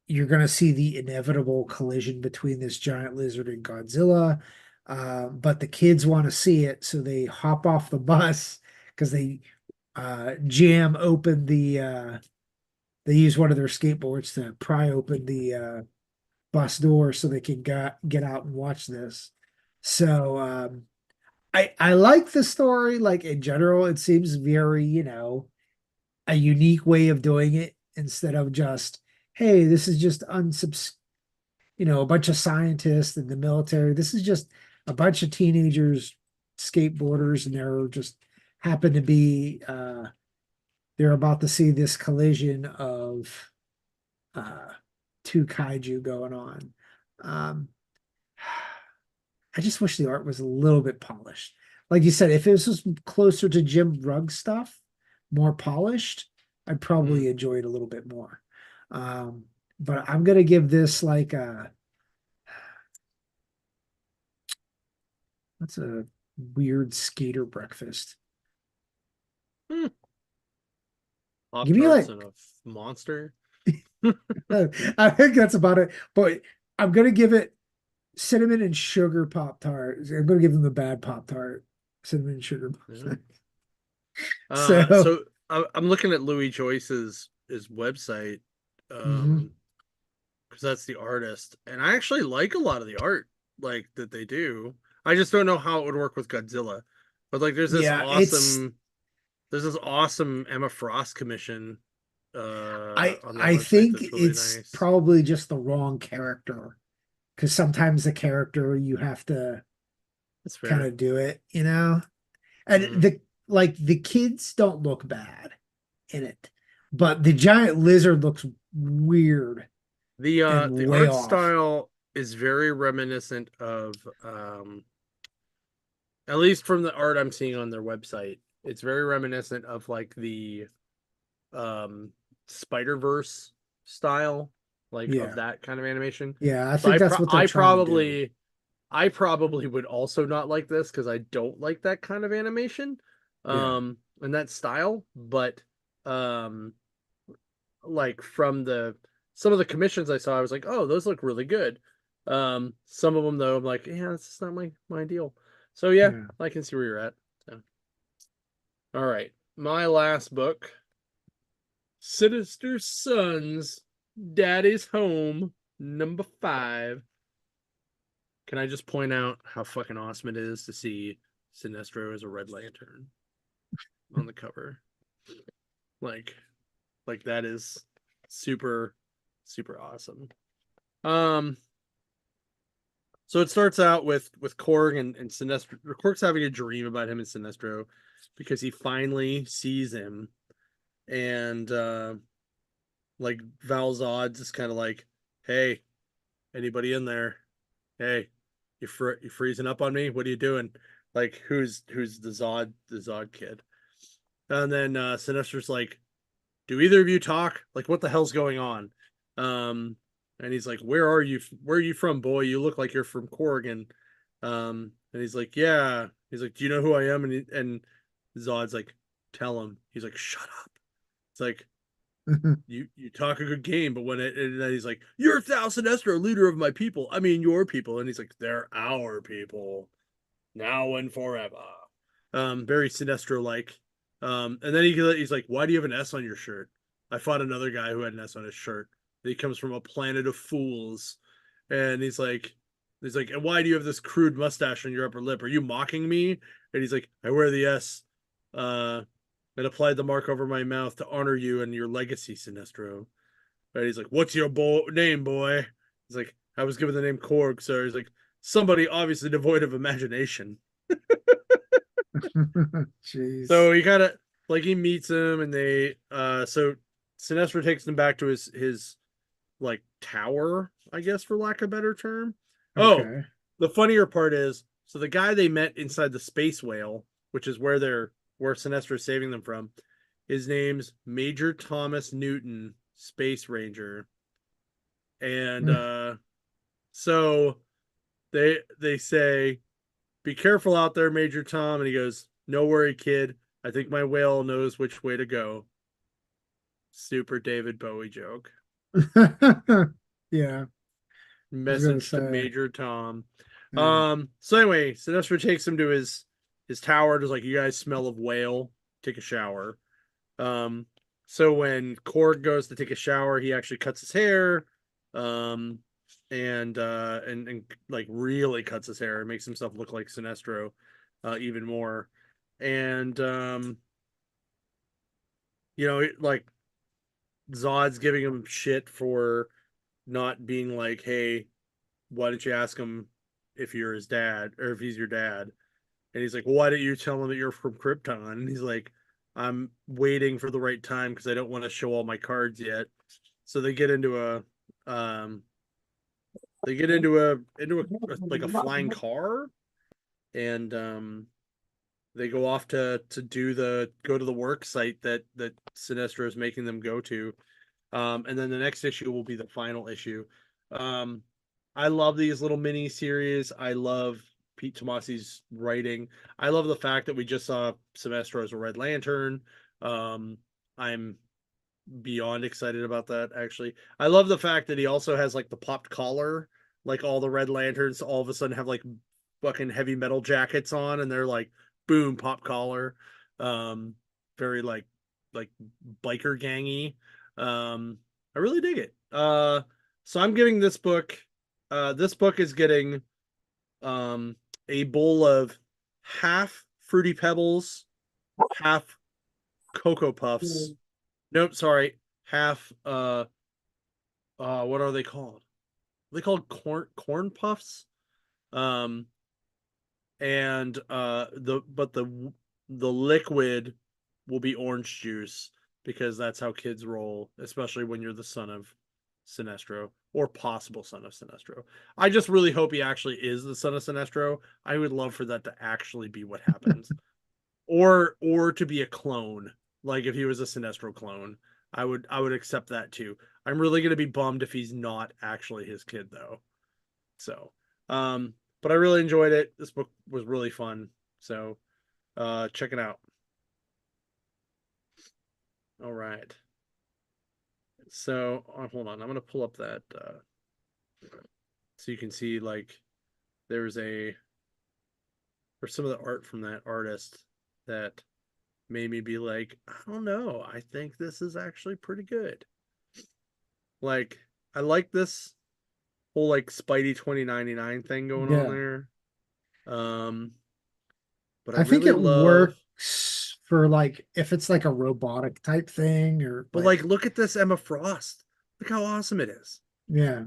you're going to see the inevitable collision between this giant lizard and Godzilla. But the kids want to see it, so they hop off the bus because they jam open they use one of their skateboards to pry open the bus door so they can get out and watch this. So I like the story. Like in general, it seems very, a unique way of doing it instead of just, hey, this is just a bunch of scientists in the military. This is just a bunch of teenagers, skateboarders, and they're just happen to be they're about to see this collision of uh two kaiju going on. Um I just wish the art was a little bit polished. Like you said, if it was just closer to Jim Rugg stuff, more polished, I'd Mm. probably enjoy it a little bit more. Um, but I'm gonna give this like a what's a weird skater breakfast. Hmm. Pop Give me Tarts and like a monster. I think that's about it. But I'm gonna give it cinnamon and sugar Pop Tart. I'm gonna give them the bad Pop Tart. Cinnamon and sugar. Yeah. So So I'm looking at Louis Joyce's his website, mhm. because that's the artist, and I actually like a lot of the art like that they do. I just don't know how it would work with Godzilla. But like, Yeah, it's there's this awesome Emma Frost commission on their I website think that's really it's nice. probably just the wrong character because sometimes the character you have to That's kind fair. of do it, And Mm. the kids don't look bad in it, but the giant lizard looks weird and The way art off. style is very reminiscent of at least from the art I'm seeing on their website, it's very reminiscent of like the um Spider-Verse style, like of Yeah. that kind of animation. Yeah, I So think that's what they're trying to do. I probably would also not like this because I don't like that kind of animation Yeah. and that style, but um like from the some of the commissions I saw, I was like, oh, those look really good. Some of them though, I'm like, yeah, this is not my deal. So yeah, Yeah. I can see where you're at. So, all right, my last book, Sinister Sons, Daddy's Home, number 5. Can I just point out how fucking awesome it is to see Sinestro as a Red Lantern on the cover? Like, like that is super, super awesome. Um, So it starts out with Korg and Sinestro. Korg's having a dream about him and Sinestro because he finally sees him, and like Val Zod's is kind of like, "Hey, anybody in there? Hey, you freezing up on me? What are you doing? Like, who's the Zod kid?" And then Sinestro's like, do either of you talk? Like, what the hell's going on? Um, and he's like, where are you? Where are you from, boy? You look like you're from Corrigan. And he's like, yeah. He's like, do you know who I am? And Zod's like, tell him. He's like, shut up. It's like, you talk a good game, but when it, and then he's like, you're Thal Sinestro, leader of my people. I mean, your people. And he's like, they're our people, now and forever. Very Sinestro like. And then he's like, why do you have an S on your shirt? I fought another guy who had an S on his shirt. He comes from a planet of fools, and he's like, and why do you have this crude mustache on your upper lip? Are you mocking me? And he's like, I wear the S, and applied the mark over my mouth to honor you and your legacy, Sinestro. And he's like, what's your name, boy? He's like, I was given the name Korg, sir. He's like, somebody obviously devoid of imagination. Jeez. So he kind of like he meets him, and they so Sinestro takes him back to his like tower, I guess, for lack of a better term. Oh, Okay. the funnier part is, so the guy they met inside the space whale, which is where Sinestro is saving them from, His name's Major Thomas Newton, Space Ranger. And Mm. so they say, "Be careful out there, Major Tom." And he goes, "No worry, kid. I think my whale knows which way to go." Super David Bowie joke. Yeah, I was gonna Message to say. Major Tom. Yeah. So anyway, Sinestro takes him to his tower. Just like, "You guys smell of whale. Take a shower." Um, so when Korg goes to take a shower, he actually cuts his hair, um, and like really cuts his hair and makes himself look like Sinestro, even more. And like Zod's giving him shit for not being like, "Hey, why didn't you ask him if you're his dad or if he's your dad?" And he's like, "Why didn't you tell him that you're from Krypton?" And he's like, "I'm waiting for the right time because I don't want to show all my cards yet." So um they get into a like a flying car, and they go off to go to the work site that Sinestro is making them go to. And then the next issue will be the final issue. Um, I love these little mini series. I love Pete Tomasi's writing. I love the fact that we just saw Sinestro as a Red Lantern. I'm beyond excited about that, actually. I love the fact that he also has like the popped collar, like all the Red Lanterns all of a sudden have like fucking heavy metal jackets on, and they're like, boom, pop collar. Um, very like biker gangy. I really dig it. So I'm giving this book is getting a bowl of half Fruity Pebbles, half Cocoa Puffs. Nope, sorry, half what are they called? Are they called corn puffs? Um, and the liquid will be orange juice because that's how kids roll, especially when you're the son of Sinestro or possible son of Sinestro. I just really hope he actually is the son of Sinestro. I would love for that to actually be what happens, or to be a clone. Like if he was a Sinestro clone, I would accept that too. I'm really gonna be bummed if he's not actually his kid though. So, but I really enjoyed it. This book was really fun. So, check it out. All right. So, hold on. I'm gonna pull up that so you can see like there's a or some of the art from that artist that made me be like, I don't know. I think this is actually pretty good. Like, I like this whole like Spidey 2099 thing going on Yeah. there. Um, but I I think really it love. works for like if it's like a robotic type thing or But like, like look at this Emma Frost. Look how awesome it is. yeah.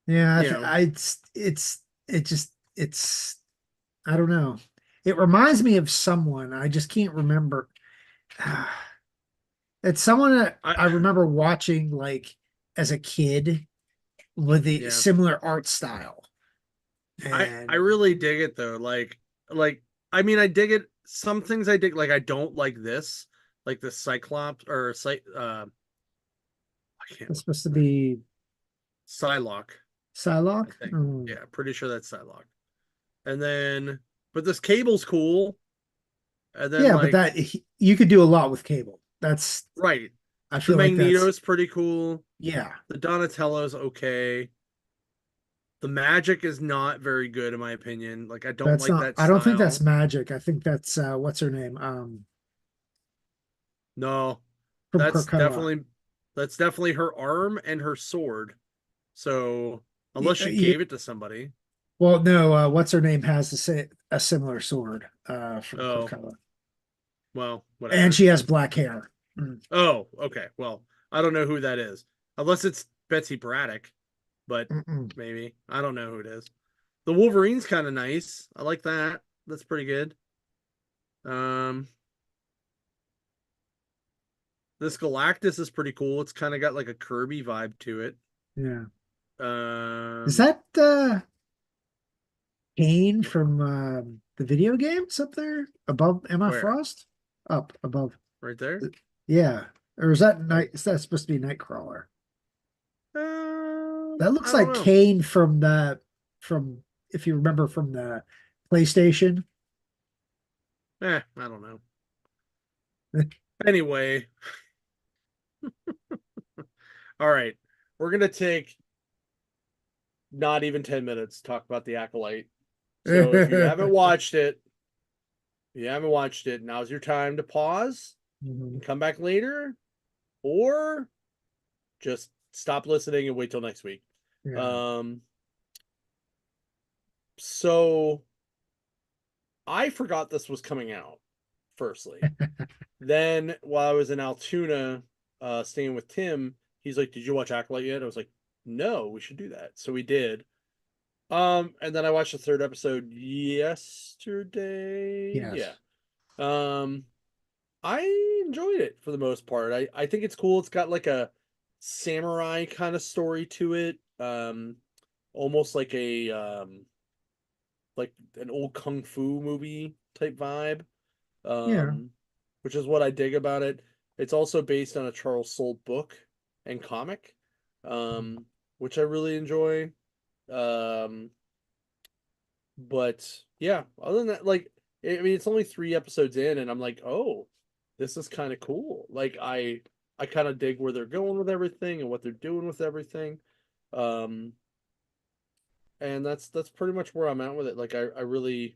Yeah, I You think know, I it's I don't know. It reminds me of someone. I just can't remember. It's someone that I I remember watching like as a kid with the yeah, similar art style. I And really dig it though. Like I mean, I dig it. Some things I dig. Like I don't like this, like the Cyclops or I can't it's supposed to be Psylocke. I Psylocke. think. Mm. Yeah, pretty sure that's Psylocke. And then, but this cable's cool. And then Yeah, but like, you could do a lot with Cable. That's right, I the feel like that's Magneto's pretty cool. yeah. The Donatello's okay. The magic is not very good in my opinion. Like I don't That's like not that I don't think that's style. magic. I think that's what's her name? No, From that's Krakoa. definitely that's definitely her arm and her sword. So unless she Yeah, gave it to somebody. well, no, what's her name has a similar sword from Oh, Krakoa. well, And whatever. she has black hair. Mm. Oh, okay. Well, I don't know who that is. Unless it's Betsy Braddock, but Mm-mm. maybe. I don't know who it is. The Wolverine's kind of nice. I like that. That's pretty good. Um this Galactus is pretty cool. It's kind of got like a Kirby vibe to it. Yeah. Is Um that Kane from the video games up there above Emma where? Frost? Up above. right there. Yeah. Or is that night? Is that supposed to be Nightcrawler? That looks I don't like know. Kane from if you remember from the PlayStation. I don't know. Anyway, all right. We're gonna take not even 10 minutes to talk about the Acolyte. So if you haven't watched it, now's your time to pause Mhm. and come back later, or just stop listening and wait till next week. Yeah. Um, so I forgot this was coming out, firstly. Then while I was in Altoona, staying with Tim, he's like, "Did you watch Acolyte yet?" I was like, "No, we should do that." So we did. And then I watched the third episode yesterday. Yeah. Yes. Um, I enjoyed it for the most part. I think it's cool. It's got like a samurai kind of story to it. Almost like an old kung fu movie type vibe. Yeah. Um, which is what I dig about it. It's also based on a Charles Soule book and comic, which I really enjoy. Um, but yeah, other than that, like, I mean, it's only 3 episodes in, and I'm like, oh, this is kind of cool. Like, I kind of dig where they're going with everything and what they're doing with everything. Um, and that's pretty much where I'm at with it. Like, I really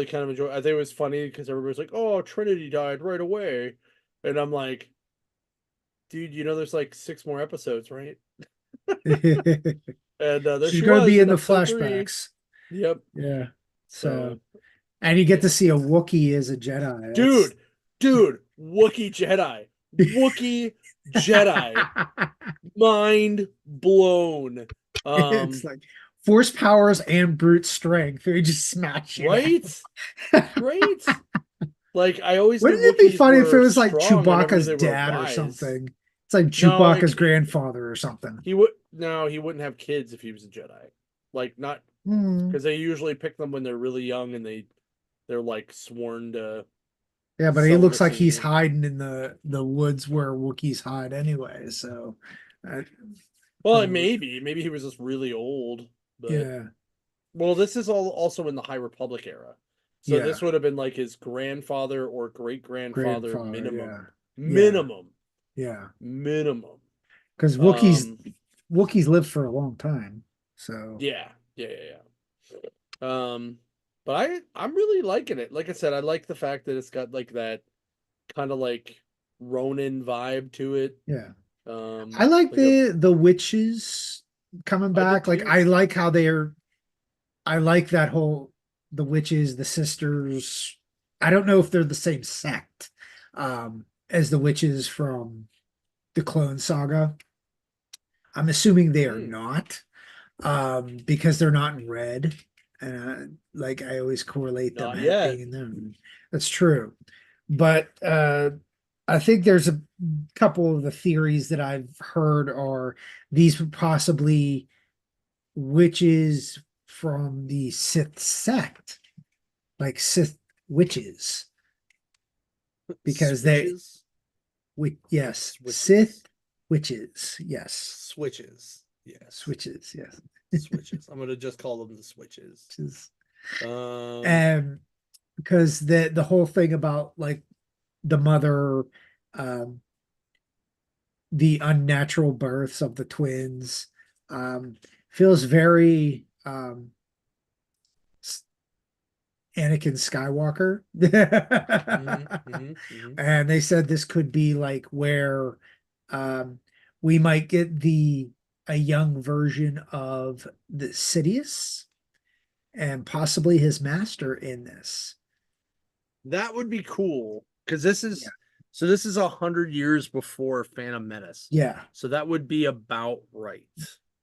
kind of enjoy. I think it was funny because everybody's like, "Oh, Trinity died right away," and I'm like, "Dude, you know, there's like 6 more episodes, right?" And there She's she going to was be in in the episode 3. flashbacks. Yep. Yeah. So, So and you get to yeah, see a Wookiee as a Jedi. That's dude, Wookie Jedi, Wookie Jedi, mind blown. it's Um, like force powers and brute strength. They just smash you down. right, right. Like I always knew Wouldn't it be Wookiees funny if it were was like strong. I never knew Chewbacca's they were dad or wise. something? It's like No, Chewbacca's grandfather or something. he would no, he wouldn't have kids if he was a Jedi. Like not Hmm. because they usually pick them when they're really young and they're like sworn to Yeah, but he looks like he's celibacy. hiding in the woods where Wookiees hide anyway. So, I, Well, from maybe he was just really old, but yeah, well, this is all also in the High Republic era. So yeah, this would have been like his grandfather or great grandfather grandfather, minimum. yeah, yeah, Minimum. yeah. Minimum. Because Um Wookiees live for a long time. So yeah, yeah. But I'm really liking it. Like I said, I like the fact that it's got like that kind of like Ronin vibe to it. yeah, I like Like a the witches coming I did back. Like too. I like how they're. I like that whole the witches, the sisters. I don't know if they're the same sect as the witches from the Clone Saga. I'm assuming they are Hmm, not, because they're not in red. Like I always correlate them not at yet. being in them. That's true. But I think there's a couple of the theories that I've heard are these would possibly witches from the Sith sect, like Sith witches, because they, Switches, yes, Sith switches, witches, yes, switches. Yes, switches, yes, switches. I'm gonna just call them the switches. which is, Um, and because the whole thing about like the mother, um, the unnatural births of the twins, um, feels very Anakin Skywalker. mhm, mhm. And they said this could be like where we might get the a young version of the Sidious and possibly his master in this. That would be cool because Yeah. this is 100 years before Phantom Menace, Yeah. so that would be about right.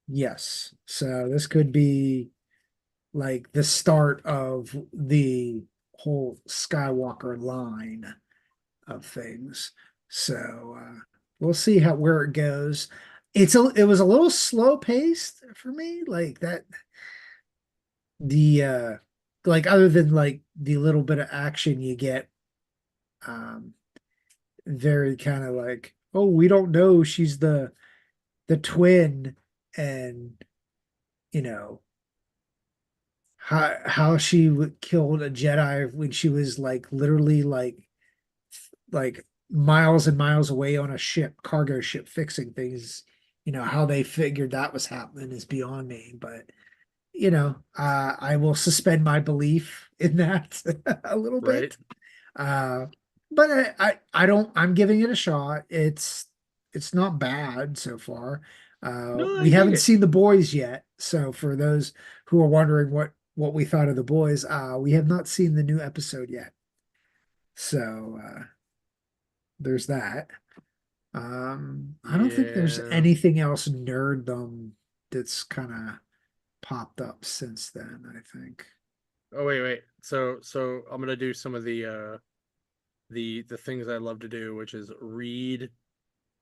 Yes. So this could be like the start of the whole Skywalker line of things. So we'll see how where it goes. It was a little slow paced for me, like that the like other than like the little bit of action you get Um, very kind of like, oh, we don't know she's the twin, and you know how she killed a Jedi when she was like literally like miles and miles away on a ship, cargo ship, fixing things. How they figured that was happening is beyond me, but I will suspend my belief in that a little Right? bit. Uh, but I don't. I'm giving it a shot. It's not bad so far. No, I We dig haven't it. seen the boys yet, so for those who are wondering what we thought of the boys, we have not seen the new episode yet. So there's that. I don't think there's Yeah. anything else nerddom that's kind of popped up since then, I think. Oh wait. So I'm gonna do some of the things I love to do, which is read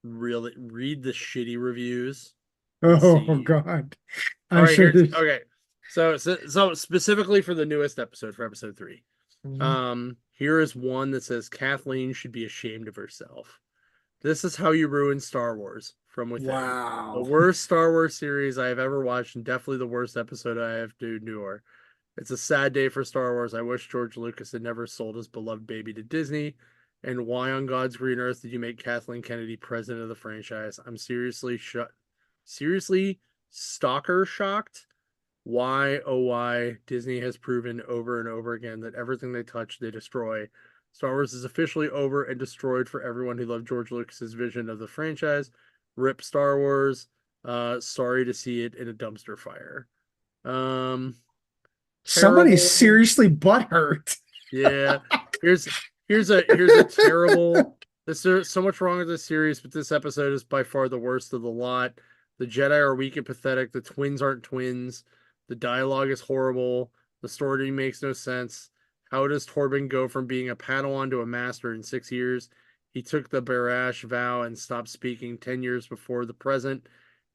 the shitty reviews and Oh see. God. All I'm right, sure here's there's okay. So specifically for the newest episode, for episode 3. Mhm. Here is one that says Kathleen should be ashamed of herself. This is how you ruin Star Wars from within. The Wow. worst Star Wars series I have ever watched, and definitely the worst episode I have to endure. It's a sad day for Star Wars. I wish George Lucas had never sold his beloved baby to Disney. And why on God's green earth did you make Kathleen Kennedy president of the franchise? I'm seriously stalker shocked. Why, oh why, Disney has proven over and over again that everything they touch, they destroy. Star Wars is officially over and destroyed for everyone who loved George Lucas's vision of the franchise. Rip Star Wars. Sorry to see it in a dumpster fire. Um, Somebody's Terrible. seriously butthurt. Yeah. Here's here's a terrible. There's so much wrong with this series, but this episode is by far the worst of the lot. The Jedi are weak and pathetic. The twins aren't twins. The dialogue is horrible. The story makes no sense. How does Torben go from being a Padawan to a master in 6 years? He took the Barash vow and stopped speaking 10 years before the present,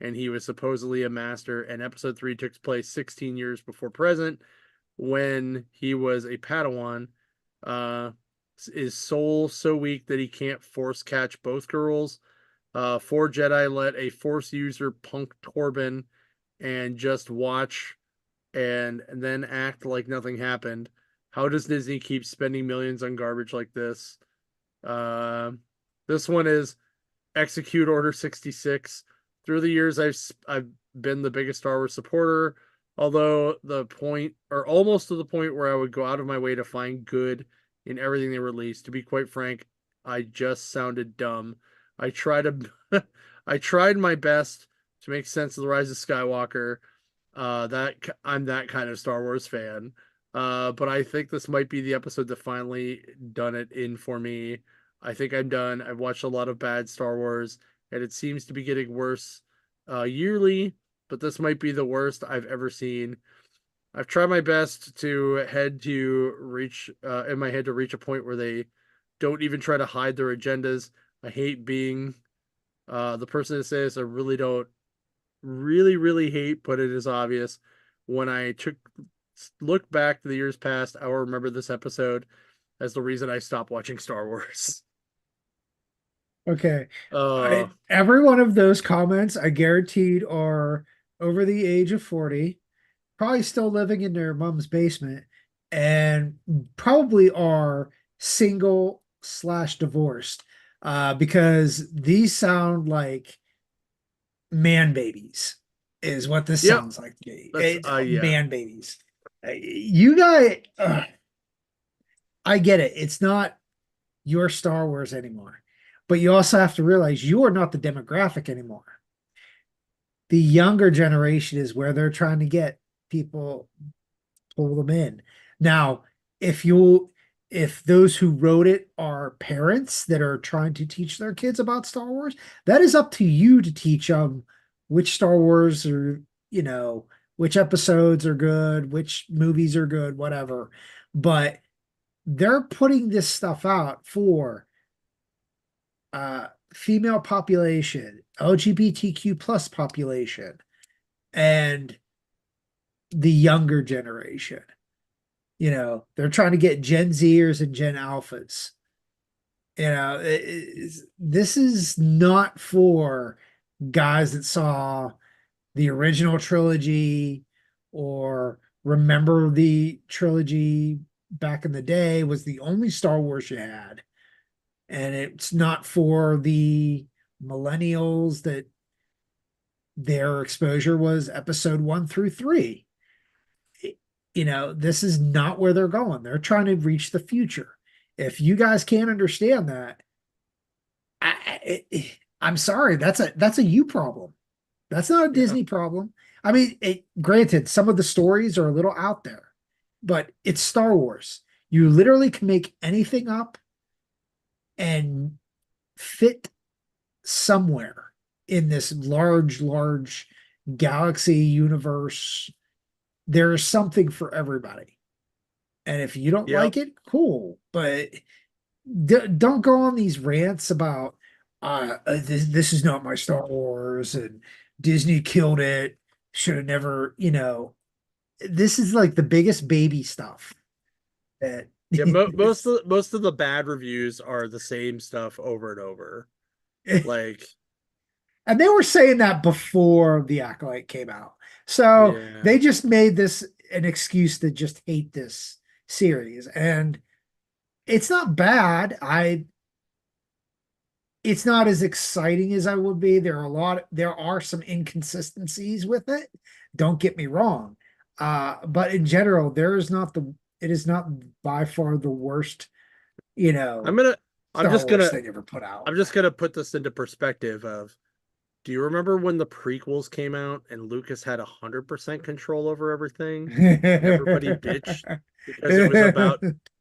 and he was supposedly a master. And episode 3 took place 16 years before present when he was a Padawan. Uh, is soul so weak that he can't force catch both girls? Four Jedi let a force user punk Torben and just watch and then act like nothing happened. How does Disney keep spending millions on garbage like this? Uh, this one is Execute Order 66. Through the years, I've been the biggest Star Wars supporter, although the point, or almost to the point where I would go out of my way to find good in everything they released. To be quite frank, I just sounded dumb. I tried to, I tried my best to make sense of the Rise of Skywalker. That I'm that kind of Star Wars fan. But I think this might be the episode that finally done it in for me. I think I'm done. I've watched a lot of bad Star Wars, and it seems to be getting worse yearly, but this might be the worst I've ever seen. I've tried my best to head to reach in my head to reach a point where they don't even try to hide their agendas. I hate being the person that says I really don't really hate, but it is obvious. When I look back to the years past, I will remember this episode as the reason I stopped watching Star Wars. Okay. Uh, Every one of those comments, I guaranteed, are over the age of 40, probably still living in their mom's basement, and probably are single/divorced, because these sound like man babies, is what this yep, sounds like to me. that's yeah. Man babies. You guys, I get it. It's not your Star Wars anymore. But you also have to realize you are not the demographic anymore. The younger generation is where they're trying to get people, pull them in. Now, if you if those who wrote it are parents that are trying to teach their kids about Star Wars, that is up to you to teach them which Star Wars are, which episodes are good, which movies are good, whatever. But they're putting this stuff out for female population, LGBTQ plus population, and the younger generation. They're trying to get Gen Zers and Gen Alphas. You know, this is not for guys that saw the original trilogy or remember the trilogy back in the day was the only Star Wars you had. And it's not for the millennials that their exposure was episode 1 through 3. You know, this is not where they're going. They're trying to reach the future. If you guys can't understand that, I'm sorry. That's a you problem. That's not a Yeah. Disney problem. I mean, granted, some of the stories are a little out there, but it's Star Wars. You literally can make anything up and fit somewhere in this large galaxy universe. There's something for everybody. And if you don't Yep. like it, cool. But don't go on these rants about this is not my Star Wars and Disney killed it. Should have never, this is like the biggest baby stuff that Yeah, most of the bad reviews are the same stuff over and over. Like, and they were saying that before the Acolyte came out. So yeah. they just made this an excuse to just hate this series. And it's not bad. It's not as exciting as I would be. There are some inconsistencies with it. Don't get me wrong. But in general, it is not by far the worst, I'm gonna I'm Star just Wars gonna thing ever put out. I'm just gonna put this into perspective of, do you remember when the prequels came out and Lucas had 100% control over everything and everybody bitched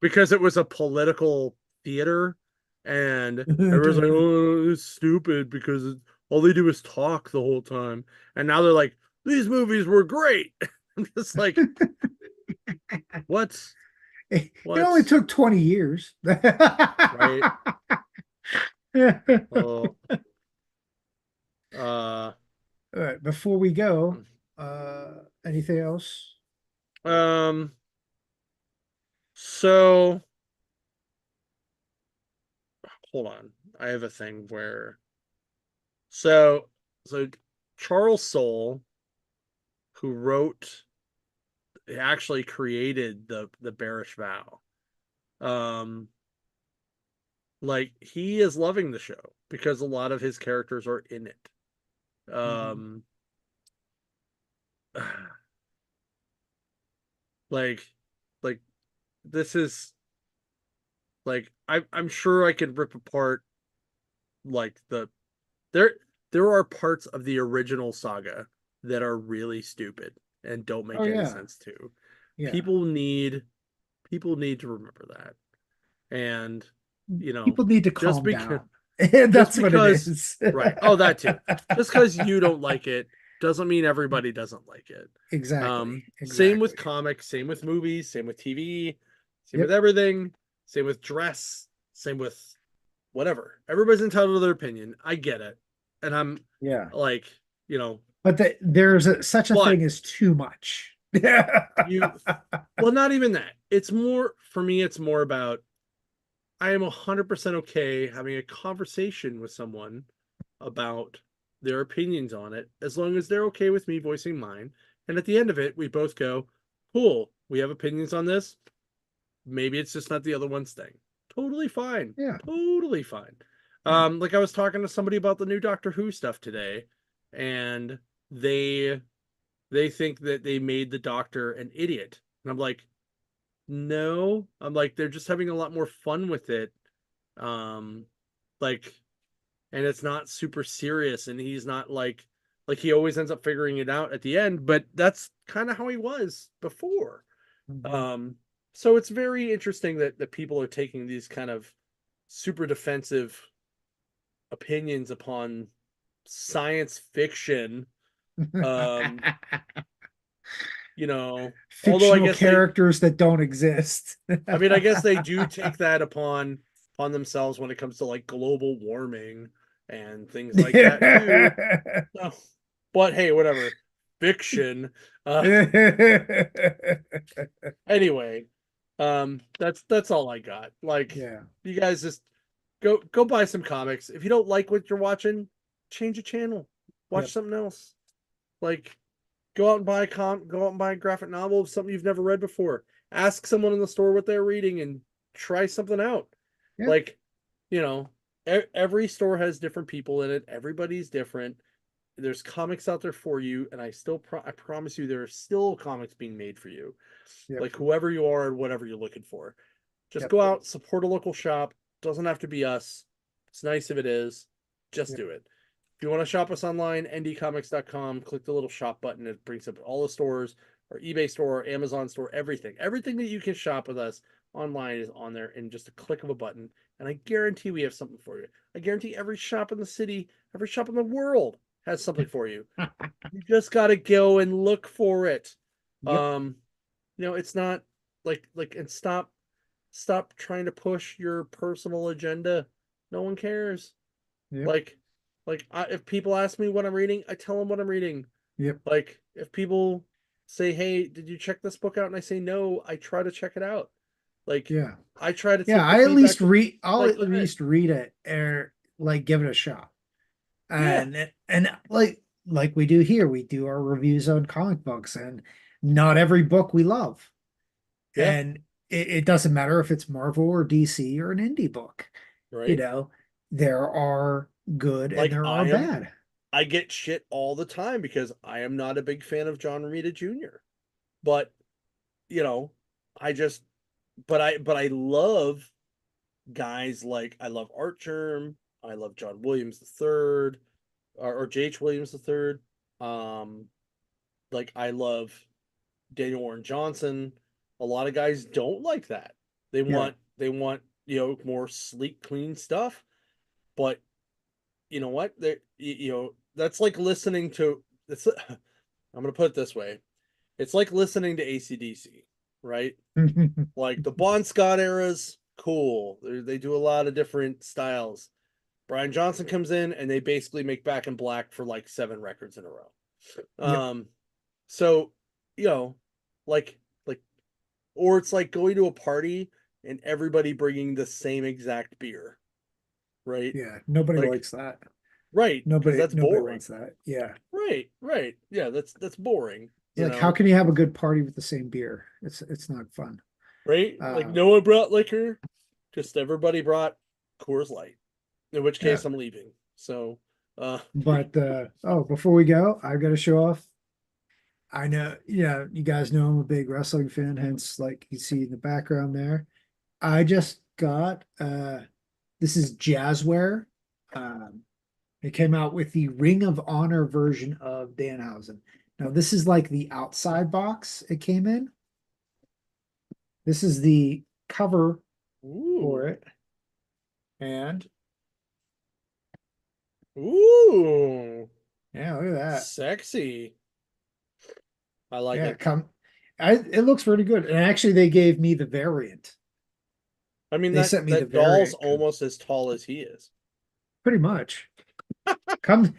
because it was a political theater, and everyone's like, oh, it's stupid because all they do is talk the whole time. And now they're like, these movies were great. I'm just like, what? It What? only took 20 years. Right? Oh, uh, All right, before we go, anything else? um, so hold on. I have a thing where so so Charles Soule, who actually created the Bearish Vow, um, like he is loving the show because a lot of his characters are in it. Mhm. Um, like like this is like I'm sure I could rip apart like there there are parts of the original saga that are really stupid and don't Oh make any yeah, sense too. yeah. People need people need to remember that. And People need to just calm because down. just That's what it because is. right. Oh, that too. Just because you don't like it doesn't mean everybody doesn't like it. Exactly. Same with Exactly. comics, same with movies, same with TV, same with Yep. everything, same with dress, same with whatever. Everybody's entitled to their opinion. I get it. And I'm Yeah. like, But there's such a but thing as too much. Yeah. you, well, not even that. It's more, for me, it's more about I am 100% okay having a conversation with someone about their opinions on it, as long as they're okay with me voicing mine. And at the end of it, we both go, cool, we have opinions on this. Maybe it's just not the other one's thing. Totally fine. Yeah. Totally fine. Yeah. Like I was talking to somebody about the new Doctor Who stuff today, and they they think that they made the Doctor an idiot. And I'm like, no. I'm like, they're just having a lot more fun with it. Um, like, and it's not super serious, and he's not like he always ends up figuring it out at the end, but that's kind of how he was before. Mhm. Um, so it's very interesting that people are taking these kind of super defensive opinions upon science fiction. Um, although I Fictional guess they, characters that don't exist. I mean, I guess they do take that upon themselves when it comes to like global warming and things like that too. So, but hey, whatever. Fiction. Uh, anyway, that's all I got. Like, Yeah. you guys just go buy some comics. If you don't like what you're watching, change a channel. Watch Yep. something else. Like go out and buy go out and buy a graphic novel of something you've never read before. Ask someone in the store what they're reading and try something out. Yeah. Like, you know, every store has different people in it. Everybody's different. There's comics out there for you, and I promise you there are still comics being made for you. Yep. Like whoever you are and whatever you're looking for. Just Yep. go out, support a local shop. Doesn't have to be us. It's nice if it is. Just Yep. do it. If you want to shop us online, ndcomics.com, click the little shop button. It brings up all the stores, our eBay store, our Amazon store, everything. Everything that you can shop with us online is on there in just a click of a button. And I guarantee we have something for you. I guarantee every shop in the city, every shop in the world has something for you. You just got to go and look for it. Yep. It's not and stop trying to push your personal agenda. No one cares. Yep. If people ask me what I'm reading, I tell them what I'm reading. Yep. Like if people say, "Hey, did you check this book out?" and I say no, I try to check it out. Like Yeah. I try to Yeah. take the I at least feedback read. I'll like at that. least read it or like give it a shot. Yeah, And like we do here, we do our reviews on comic books, and not every book we love. yeah, And it doesn't matter if it's Marvel or DC or an indie book. You right. know, there are good and Like there are bad. I get shit all the time because I am not a big fan of John Romita Jr. But you know, I just, but I love guys like I love Art Germ, I love John Williams the third, or J.H. Williams the third. Um, like I love Daniel Warren Johnson. A lot of guys don't like that. Yeah. They want more sleek, clean stuff. But you know what? That's like listening to. It's. I'm gonna put it this way. It's like listening to AC/DC, right? Like the Bon Scott era's cool. They do a lot of different styles. Brian Johnson comes in and they basically make Back in Black for like 7 records in a row. Yep. So you know, like like, or it's like going to a party and everybody bringing the same exact beer, right? Yeah. Nobody Like, likes that. right, because that's Nobody boring. wants that. Yeah. Right. Yeah, that's boring. It's like, how can you have a good party with the same beer? It's not fun. Right? Like Uh, no one brought liquor, just everybody brought Coors Light. In which yeah. case I'm leaving. So, But oh, before we go, I've got to show off. I know, yeah, you guys know I'm a big wrestling fan, hence like you see in the background there. I just got this is Jazzware. Um, it came out with the Ring of Honor version of Danhausen. Now this is like the outside box it came in. This is the cover for ooh, it. And ooh, yeah, look at that. sexy. I like Yeah, it. it looks pretty good. And actually they gave me the variant. I mean They that sent me the that doll's variant almost as tall as he is. pretty much. Comes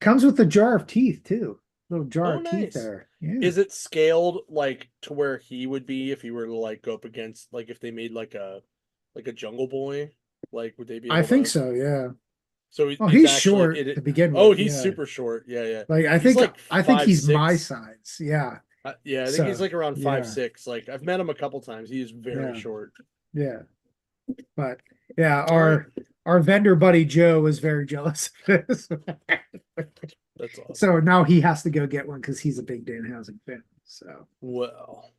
comes with a jar of teeth too. Little jar Oh, of teeth nice. there. Yeah. Is it scaled like to where he would be if he were to like go up against like if they made like a Jungle Boy? Like would they be I able think to? so, yeah. So Oh, he's he's actually short to it. begin Oh, with. he's Yeah. super short. Yeah, yeah. Like He's like I think five he's my six. size. Yeah. Yeah, I think he's So, like around five yeah. six. Like I've met him a couple times. He is very Yeah. short. Yeah. But yeah, All right, our vendor buddy Joe was very jealous of this. that's awesome. So now he has to go get one because he's a big Danhausen fan. So Well,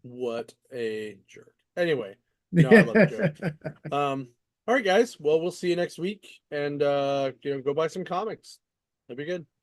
what a jerk. Anyway, no, I love Joe. yeah. All right, guys. Well, we'll see you next week, and go buy some comics. That'd be good.